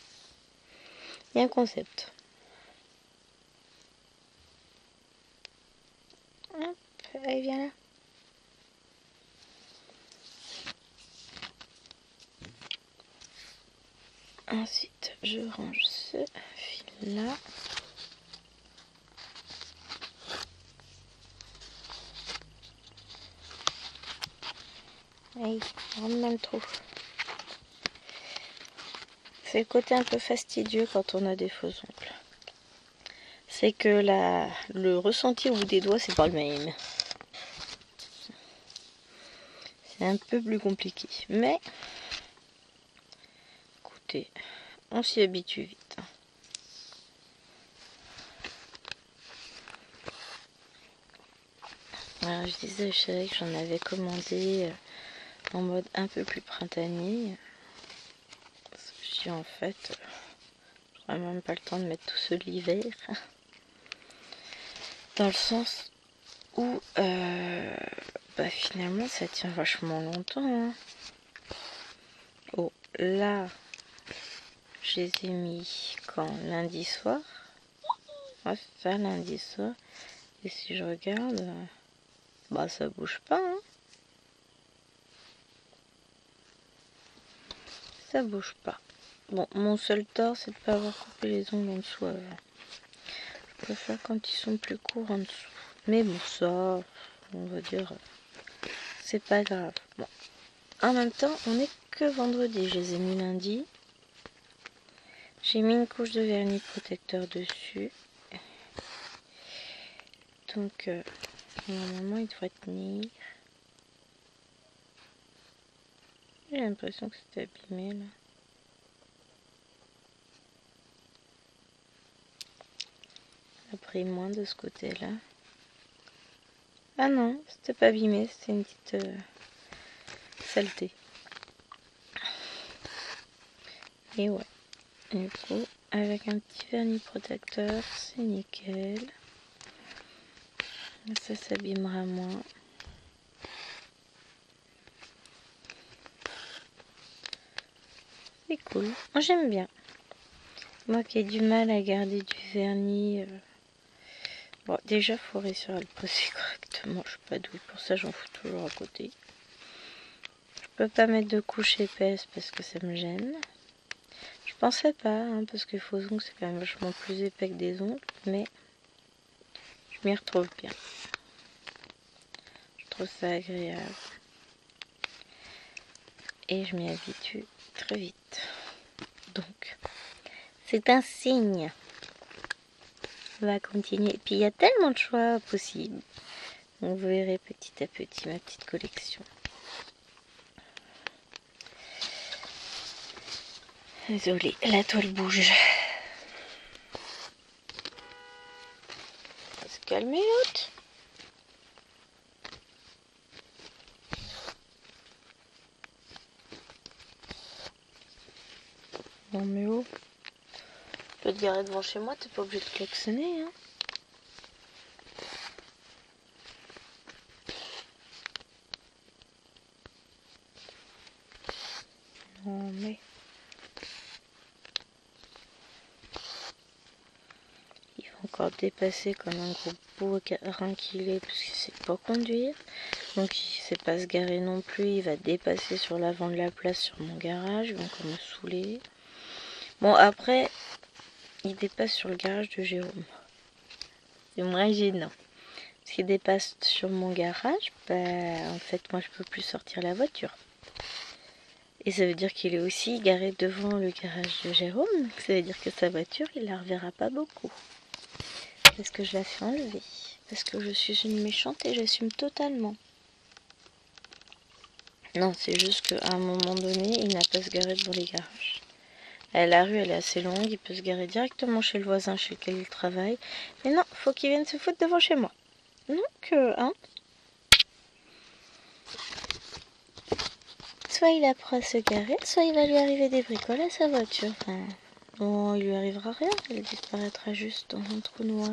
Il y a un concept. Hop, allez, viens là. Ensuite, je range ce fil-là. Aïe, on rentre dans le trou. C'est le côté un peu fastidieux quand on a des faux ongles. C'est que le ressenti au bout des doigts, c'est pas le même. C'est un peu plus compliqué. Mais, écoutez, on s'y habitue vite. Alors, je disais, je savais que j'en avais commandé en mode un peu plus printanier. J'ai en fait, j'aurais même pas le temps de mettre tout ce l'hiver. Dans le sens où, finalement, ça tient vachement longtemps. Hein. Oh, là, je les ai mis quand lundi soir. Ouais, c'est ça, lundi soir. Et si je regarde, ça bouge pas. Hein. Ça bouge pas. Bon, mon seul tort, c'est de pas avoir coupé les ongles en dessous avant. Je préfère quand ils sont plus courts en dessous. Mais bon, ça, on va dire, c'est pas grave. Bon. En même temps, on est que vendredi. Je les ai mis lundi. J'ai mis une couche de vernis protecteur dessus. Donc, normalement, il devrait tenir. J'ai l'impression que c'était abîmé, là. Après, moins de ce côté-là. Ah non, c'était pas abîmé, c'était une petite saleté. Et ouais, du coup, avec un petit vernis protecteur, c'est nickel. Ça s'abîmera moins. C'est cool. Moi, j'aime bien. Moi qui ai du mal à garder du vernis. Bon, déjà, il faut réussir à le poser correctement. Je suis pas douée pour ça, j'en fous toujours à côté. Je peux pas mettre de couche épaisse parce que ça me gêne. Je pensais pas, hein, parce que les faux ongles, c'est quand même vachement plus épais que des ongles. Mais je m'y retrouve bien. Je trouve ça agréable. Et je m'y habitue très vite. Donc, c'est un signe. On va continuer. Et puis, il y a tellement de choix possibles. Donc, vous verrez petit à petit ma petite collection. Désolée, la toile bouge. On va se calmer l'autre. Non mais oh. Tu peux te garer devant chez moi, t'es pas obligé de klaxonner, hein. Non mais... Il va encore dépasser comme un gros bourrin qu'il est, parce qu'il sait pas conduire. Donc il sait pas se garer non plus, il va dépasser sur l'avant de la place sur mon garage, il va encore me saouler. Bon après, il dépasse sur le garage de Jérôme. C'est moins gênant. Parce qu'il dépasse sur mon garage, en fait moi je peux plus sortir la voiture. Et ça veut dire qu'il est aussi garé devant le garage de Jérôme. Donc ça veut dire que sa voiture, il la reverra pas beaucoup. Parce que je la fais enlever. Parce que je suis une méchante et j'assume totalement. Non, c'est juste qu'à un moment donné, il n'a pas se garer devant les garages. La rue, elle est assez longue. Il peut se garer directement chez le voisin chez lequel il travaille. Mais non, faut qu'il vienne se foutre devant chez moi. Donc, hein. Soit il apprend à se garer, soit il va lui arriver des bricoles à sa voiture. Enfin, bon, il lui arrivera rien. Elle disparaîtra juste dans un trou noir.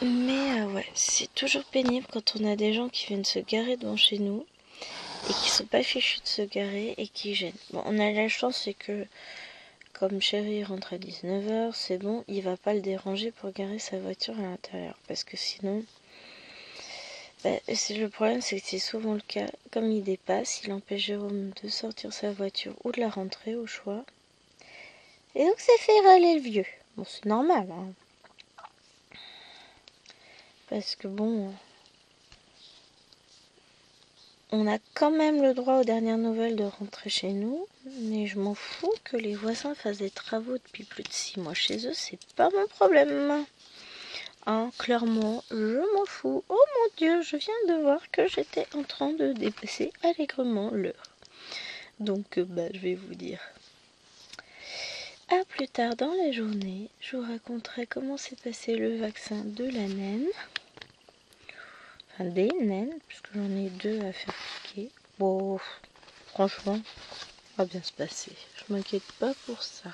Mais ouais, c'est toujours pénible quand on a des gens qui viennent se garer devant chez nous et qui sont pas fichus de se garer et qui gênent. Bon, on a la chance, c'est que comme chérie rentre à 19 h, c'est bon, il va pas le déranger pour garer sa voiture à l'intérieur. Parce que sinon, le problème, c'est que c'est souvent le cas. Comme il dépasse, il empêche Jérôme de sortir sa voiture ou de la rentrer au choix. Et donc ça fait râler le vieux. Bon, c'est normal, hein. Parce que bon, on a quand même le droit aux dernières nouvelles de rentrer chez nous. Mais je m'en fous que les voisins fassent des travaux depuis plus de 6 mois chez eux. C'est pas mon problème. Hein, clairement, je m'en fous. Oh mon Dieu, je viens de voir que j'étais en train de dépasser allègrement l'heure. Donc, je vais vous dire. À plus tard dans la journée, je vous raconterai comment s'est passé le vaccin de la naine. Enfin, des naines, puisque j'en ai 2 à faire piquer. Bon, franchement, ça va bien se passer. Je m'inquiète pas pour ça.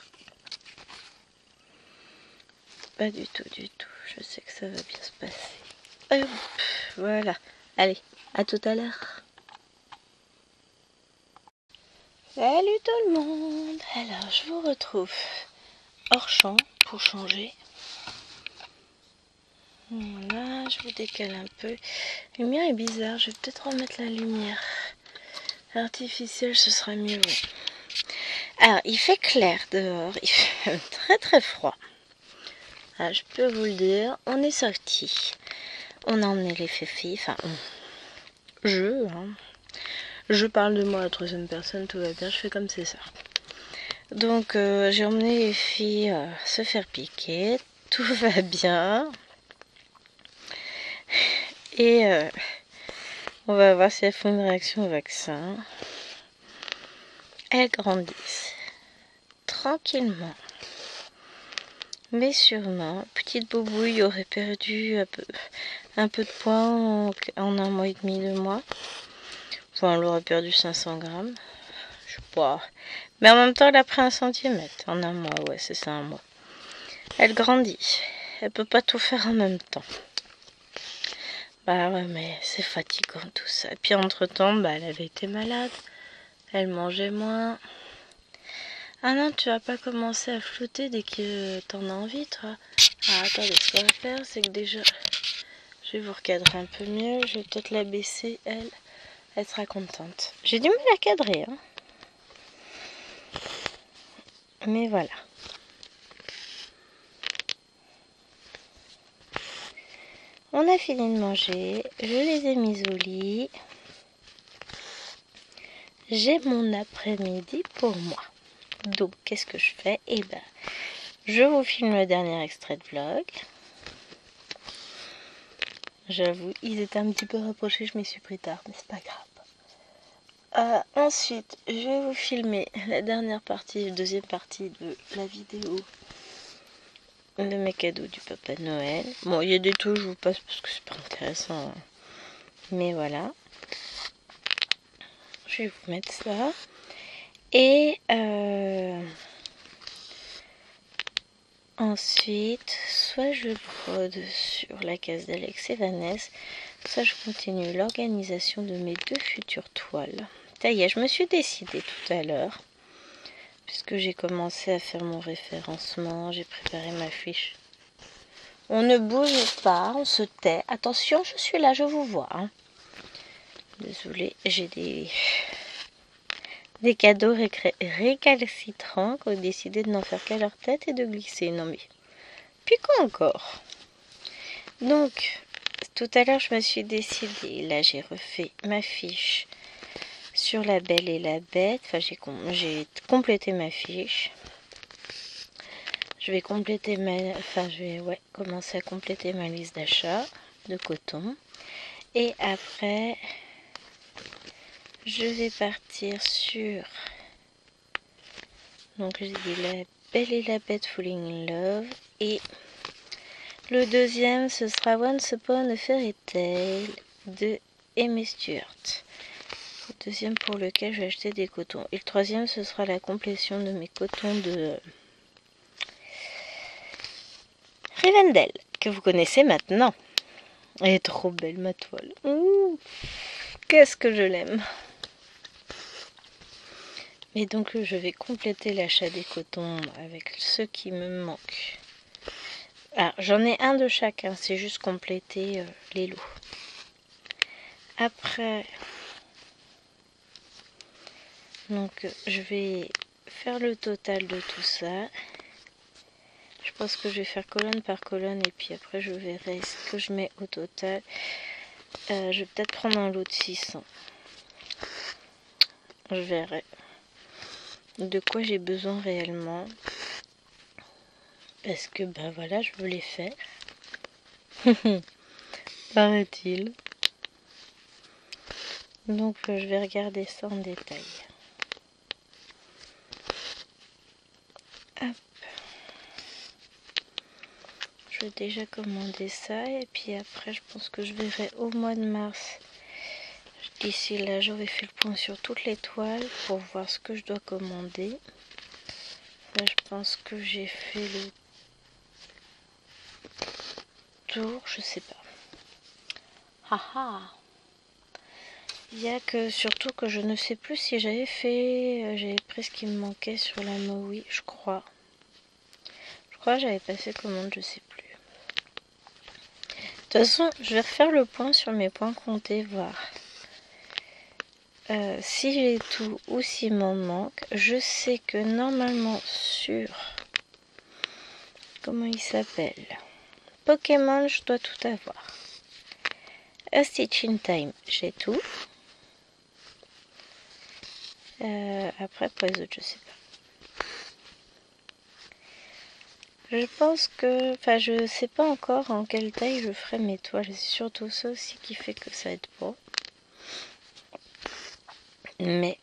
Pas du tout, du tout. Je sais que ça va bien se passer. Hop, voilà. Allez, à tout à l'heure. Salut tout le monde. Alors, je vous retrouve hors champ pour changer. Voilà, je vous décale un peu. La lumière est bizarre, je vais peut-être remettre la lumière artificielle, ce sera mieux. Alors, il fait clair dehors, il fait très très froid. Alors, je peux vous le dire, on est sorti. On a emmené les féfis, enfin, je parle de moi à la troisième personne, tout va bien, je fais comme c'est ça. Donc, j'ai emmené les filles se faire piquer, tout va bien. Et on va voir si elles font une réaction au vaccin. Elles grandissent tranquillement, mais sûrement. Petite Boubouille aurait perdu un peu de poids en 1 mois et demi, 2 mois. Enfin, elle aurait perdu 500 grammes. Je sais pas. Mais en même temps, elle a pris 1 centimètre en 1 mois. Ouais, c'est ça, 1 mois. Elle grandit. Elle peut pas tout faire en même temps. Bah ouais, mais c'est fatigant tout ça. Et puis entre-temps, elle avait été malade. Elle mangeait moins. Ah non, tu vas pas commencer à flotter dès que t'en as envie, toi. Ah, attendez, ce qu'on va faire, c'est que déjà, je vais vous recadrer un peu mieux. Je vais peut-être la baisser, elle sera contente. J'ai du mal à cadrer, hein. Mais voilà. On a fini de manger, je les ai mises au lit. J'ai mon après-midi pour moi. Donc, qu'est-ce que je fais? Je vous filme le dernier extrait de vlog. J'avoue, ils étaient un petit peu rapprochés, je m'y suis pris tard, mais c'est pas grave. Ensuite, je vais vous filmer la deuxième partie de la vidéo de mes cadeaux du Papa Noël. Bon, il y a des trucs, je vous passe parce que c'est pas intéressant. Hein. Mais voilà. Je vais vous mettre ça. Et ensuite, soit je brode sur la case d'Alex et Vanessa, soit je continue l'organisation de mes 2 futures toiles. Ça y est, je me suis décidée tout à l'heure, puisque j'ai commencé à faire mon référencement, j'ai préparé ma fiche. On ne bouge pas, on se tait. Attention, je suis là, je vous vois. Hein. Désolée, j'ai des cadeaux récalcitrants qui ont décidé de n'en faire qu'à leur tête et de glisser. Non mais, puis quoi encore? Donc, tout à l'heure, je me suis décidée. Là, j'ai refait ma fiche sur La Belle et la Bête. Enfin, j'ai complété ma fiche. Je vais commencer à compléter ma liste d'achat de coton. Et après, je vais partir sur... Donc, j'ai dit La Belle et la Bête Falling in Love. Et le deuxième, ce sera Once Upon a Fairy Tale de Amy Stewart. Le deuxième pour lequel je vais acheter des cotons. Et le troisième, ce sera la complétion de mes cotons de Rivendell, que vous connaissez maintenant. Elle est trop belle, ma toile. Ouh, qu'est-ce que je l'aime. Et donc je vais compléter l'achat des cotons avec ceux qui me manquent. Alors j'en ai un de chacun, c'est juste compléter les lots. Après, donc je vais faire le total de tout ça. Je pense que je vais faire colonne par colonne et puis après je verrai ce que je mets au total. Je vais peut-être prendre un lot de 600. Je verrai de quoi j'ai besoin réellement. Parce que ben voilà, je veux les faire. Paraît-il. Donc je vais regarder ça en détail. Hop. Je vais déjà commander ça et puis après je pense que je verrai au mois de mars. D'ici là j'aurai fait le point sur toutes les toiles pour voir ce que je dois commander. Là je pense que j'ai fait le tour, je sais pas. Haha. Il y a que surtout que je ne sais plus si j'avais fait, j'avais pris ce qui me manquait sur la Maui, je crois. Je crois que j'avais passé commande, je sais plus. De toute façon, je vais refaire le point sur mes points comptés, voir si j'ai tout ou s'il m'en manque. Je sais que normalement sur... Comment il s'appelle? Pokémon, je dois tout avoir. A Stitch in Time, j'ai tout. Après, pour les autres, je sais pas. Je pense que... Enfin, je sais pas encore en quelle taille je ferai mes toiles. C'est surtout ça aussi qui fait que ça aide pas. Mais...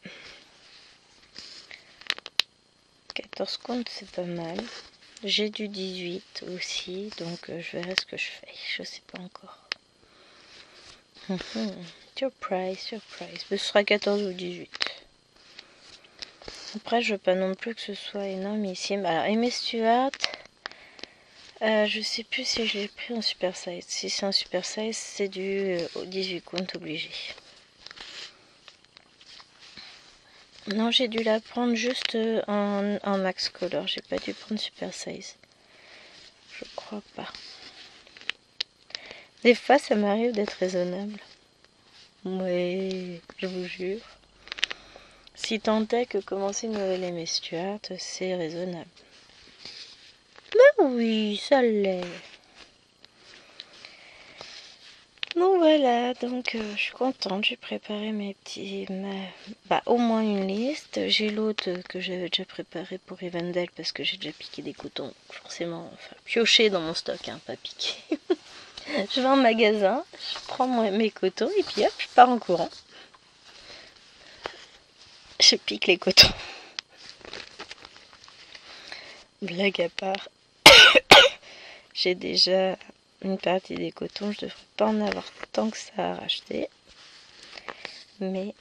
14 comptes, c'est pas mal. J'ai du 18 aussi, donc je verrai ce que je fais. Je sais pas encore. Surprise, surprise. Mais ce sera 14 ou 18. Après, je veux pas non plus que ce soit énormissime. Alors, Aimé Stewart, je sais plus si je l'ai pris en super size. Si c'est un super size, c'est du 18 comptes obligé. Non, j'ai dû la prendre juste en max color. J'ai pas dû prendre super size. Je crois pas. Des fois, ça m'arrive d'être raisonnable. Ouais, je vous jure. Si tant est que commencer une nouvelle Aimé Stewart, c'est raisonnable. Ben oui, ça l'est. Donc voilà, donc je suis contente, j'ai préparé mes petits... au moins une liste. J'ai l'autre que j'avais déjà préparé pour Rivendell parce que j'ai déjà piqué des cotons. Forcément, enfin, pioché dans mon stock, hein, pas piqué. Je vais en magasin, je prends mes cotons et puis hop, je pars en courant. Je pique les cotons. Blague à part, j'ai déjà une partie des cotons, je devrais pas en avoir tant que ça à racheter. Mais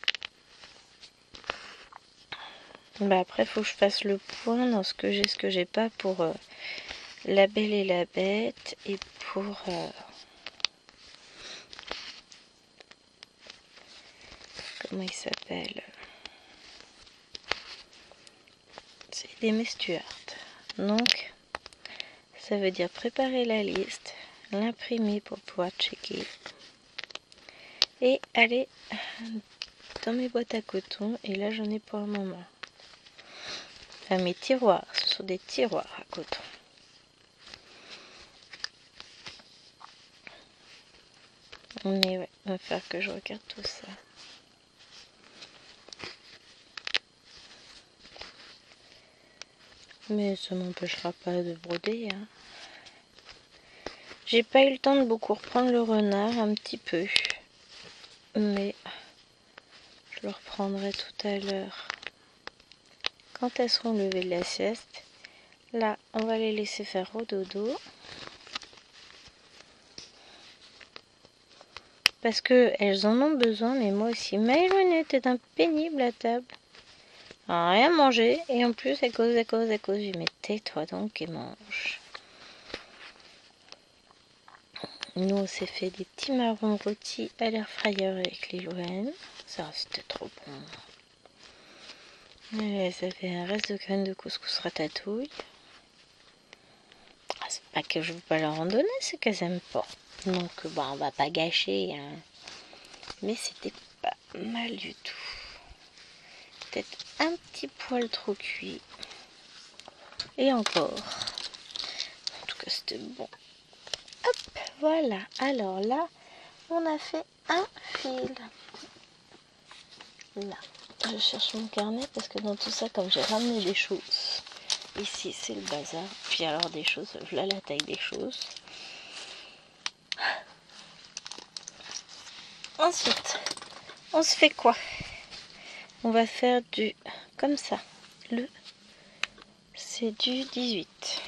après, il faut que je fasse le point dans ce que j'ai pas pour La Belle et la Bête et pour... comment il s'appelle? C'est d'Aimé Stewart. Donc, ça veut dire préparer la liste, l'imprimer pour pouvoir checker et aller dans mes boîtes à coton. Et là, j'en ai pour un moment. Enfin, mes tiroirs, ce sont des tiroirs à coton. Mais ouais, il va falloir que je regarde tout ça. Mais ça m'empêchera pas de broder, hein. J'ai pas eu le temps de beaucoup reprendre le renard, un petit peu. Mais je le reprendrai tout à l'heure. Quand elles seront levées de la sieste, là, on va les laisser faire au dodo. Parce que elles en ont besoin, mais moi aussi. Maëlonette est un pénible à table. Rien manger, et en plus, elle cause. Mais tais-toi donc et mange. Nous, on s'est fait des petits marrons rôtis à l'air fryer avec les Loen. Ça, c'était trop bon. Ça fait un reste de graines de couscous ratatouille. Ah, c'est pas que je veux pas leur en donner, c'est qu'elles aiment pas. Donc bon, on va pas gâcher. Hein. Mais c'était pas mal du tout. Peut-être un petit poil trop cuit. Et encore. En tout cas, c'était bon. Hop, voilà. Alors là, on a fait un fil. Là, je cherche mon carnet parce que dans tout ça, comme j'ai ramené des choses, ici c'est le bazar. Puis alors des choses, voilà la taille des choses. Ensuite, on se fait quoi? On va faire du comme ça. C'est du 18.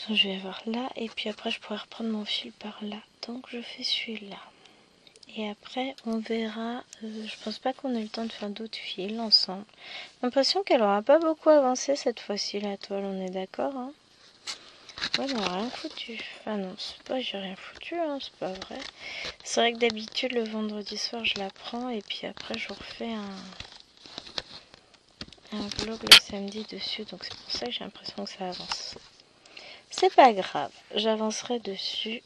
Je vais avoir là et puis après je pourrais reprendre mon fil par là. Donc je fais celui-là. Et après on verra. Je pense pas qu'on ait le temps de faire d'autres fils ensemble. J'ai l'impression qu'elle aura pas beaucoup avancé cette fois-ci la toile, on est d'accord hein? Ouais, on n'a rien foutu. Enfin non, c'est pas j'ai rien foutu, hein, c'est pas vrai. C'est vrai que d'habitude le vendredi soir je la prends et puis après je refais un vlog le samedi dessus. Donc c'est pour ça que j'ai l'impression que ça avance. C'est pas grave, j'avancerai dessus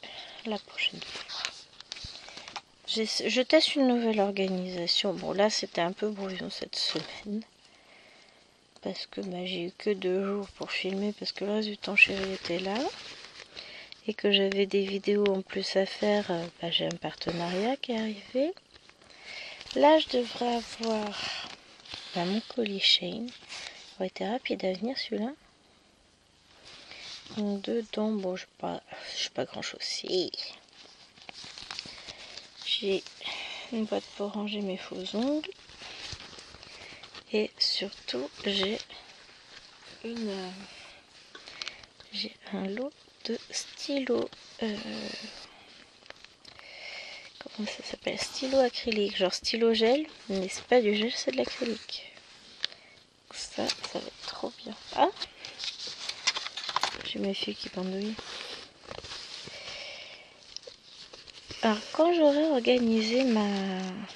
la prochaine fois. Je teste une nouvelle organisation. Bon là c'était un peu brouillon cette semaine. Parce que j'ai eu que 2 jours pour filmer. Parce que le reste du temps chérie était là. Et que j'avais des vidéos en plus à faire. J'ai un partenariat qui est arrivé. Là je devrais avoir mon colis Shane. Ça aurait été rapide à venir celui-là. Donc dedans, bon je sais pas grand chose. Si. J'ai une boîte pour ranger mes faux ongles. Et surtout, j'ai un lot de stylos. Comment ça s'appelle? Stylo acrylique, genre stylo gel. Mais c'est pas du gel, c'est de l'acrylique. Ça va être trop bien. Ah! J'ai mes filles qui pendouillent. Alors, quand j'aurai organisé mon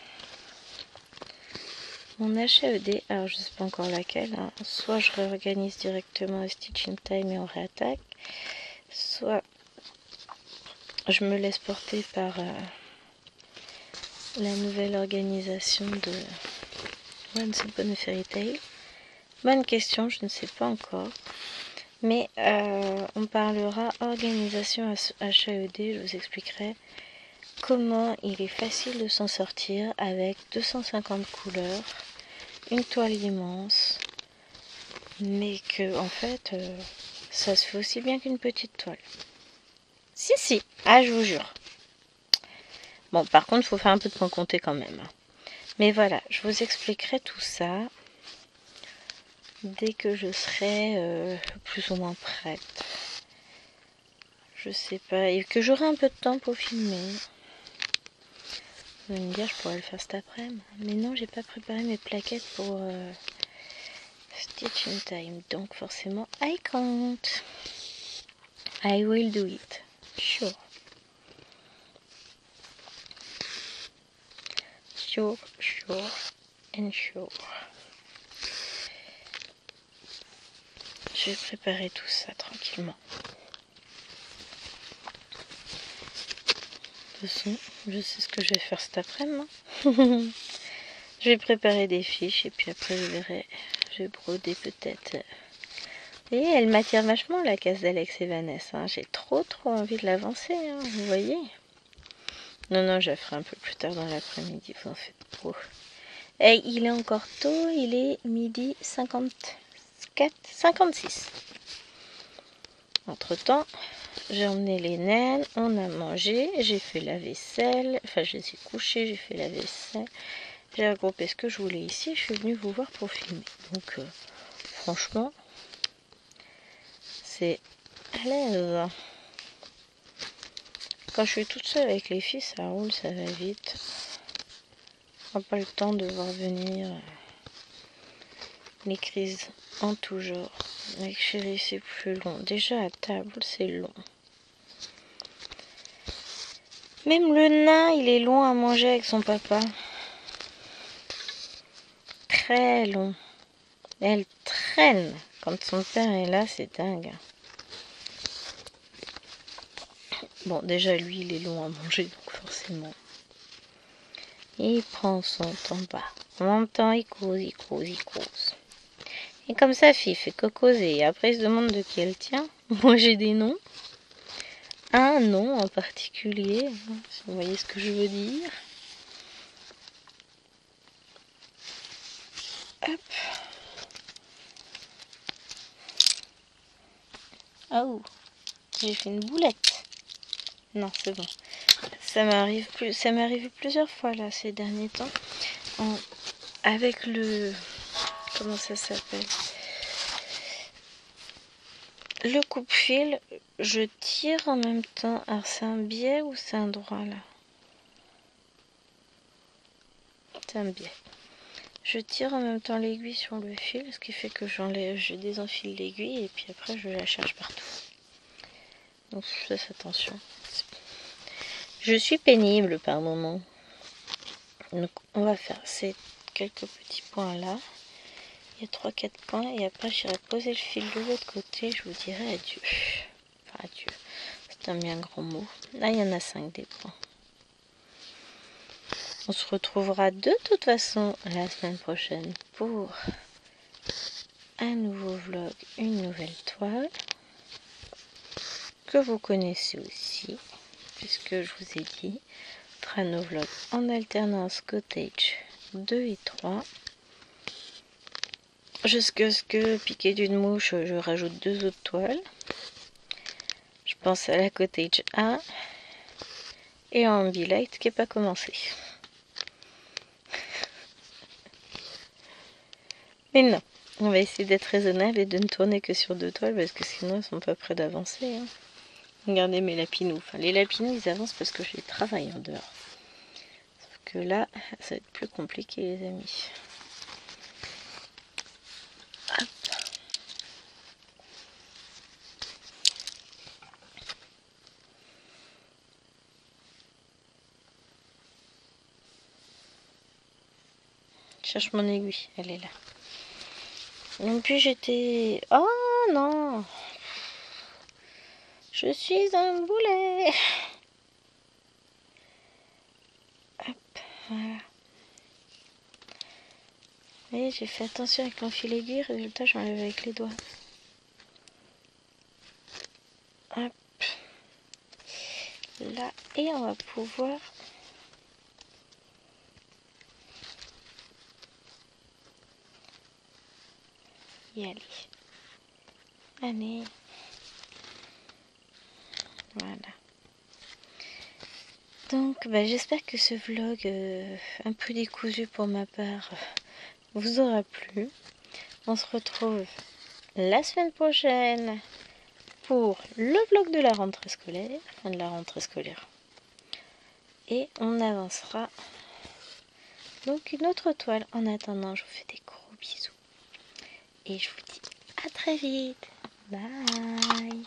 HAED, alors je sais pas encore laquelle, hein. Soit je réorganise directement à Stitching Time et on réattaque, soit je me laisse porter par la nouvelle organisation de Once Upon a Fairy Tale. Bonne question, je ne sais pas encore. Mais on parlera organisation HAED, je vous expliquerai comment il est facile de s'en sortir avec 250 couleurs, une toile immense, mais que en fait ça se fait aussi bien qu'une petite toile. Si, ah je vous jure. Bon par contre il faut faire un peu de point compté quand même. Mais voilà, je vous expliquerai tout ça dès que je serai plus ou moins prête. Je sais pas, et que j'aurai un peu de temps pour filmer. Vous allez me dire, je pourrais le faire cet après-midi. Mais non, j'ai pas préparé mes plaquettes pour Stitch in Time. Donc forcément, I can't. I will do it. Sure. Sure and sure. Je vais préparer tout ça tranquillement. De toute façon, je sais ce que je vais faire cet après-midi. Je vais préparer des fiches et puis après je verrai. Je vais broder peut-être. Et elle m'attire vachement la case d'Alex et Vanessa. Hein. J'ai trop envie de l'avancer, hein, vous voyez. Non, je la ferai un peu plus tard dans l'après-midi, vous en faites trop. Et il est encore tôt, il est midi 56. Entre temps, j'ai emmené les naines, on a mangé, j'ai fait la vaisselle, enfin je les ai couchés, j'ai fait la vaisselle, j'ai regroupé ce que je voulais ici, je suis venue vous voir pour filmer. Donc franchement, c'est à l'aise. Quand je suis toute seule avec les filles, ça roule, ça va vite. On n'a pas le temps de voir venir les crises en tout genre. Avec Chérie, c'est plus long. Déjà à table, c'est long. Même le nain, il est long à manger avec son papa. Très long. Elle traîne. Quand son père est là, c'est dingue. Bon, déjà, lui, il est long à manger, donc forcément. Il prend son temps pas. En même temps, il cause. Et comme ça, fille fait que causer. Après, il se demande de qui elle tient. Moi, j'ai des noms. Un nom en particulier, si vous voyez ce que je veux dire. Hop. Oh, j'ai fait une boulette. Non, c'est bon. Ça m'arrive plusieurs fois là ces derniers temps. Avec le... Comment ça s'appelle? Le coupe-fil, je tire en même temps. Alors c'est un biais ou c'est un droit là? C'est un biais. Je tire en même temps l'aiguille sur le fil, ce qui fait que je désenfile l'aiguille et puis après je la cherche partout. Donc faites attention. Je suis pénible par moment. Donc on va faire ces quelques petits points là. Il y a 3-4 points et après j'irai poser le fil de l'autre côté. Je vous dirai adieu. Enfin adieu. C'est un bien grand mot. Là il y en a 5 des points. On se retrouvera de toute façon la semaine prochaine pour un nouveau vlog, une nouvelle toile que vous connaissez aussi, puisque je vous ai dit, on fera nos vlogs en alternance cottage 2 et 3. Jusqu'à ce que, piqué d'une mouche, je rajoute 2 autres toiles. Je pense à la cottage 1 et en Ambilight qui n'est pas commencé. Mais non, on va essayer d'être raisonnable et de ne tourner que sur 2 toiles parce que sinon ils sont pas prêts d'avancer. Hein. Regardez mes lapinous. Enfin, les lapinous ils avancent parce que je les travaille en dehors. Sauf que là, ça va être plus compliqué les amis. Hop. Je cherche mon aiguille, elle est là. Et puis j'étais... Oh non! Je suis un boulet! Hop, voilà. Vous voyez, j'ai fait attention avec l'enfil aiguille, résultat j'enlève avec les doigts. Hop. Là, et on va pouvoir... y aller. Allez. Voilà. Donc, j'espère que ce vlog un peu décousu pour ma part vous aura plu. On se retrouve la semaine prochaine pour le vlog de la rentrée scolaire. Enfin, de la rentrée scolaire. Et on avancera donc une autre toile. En attendant, je vous fais des gros bisous. Et je vous dis à très vite. Bye.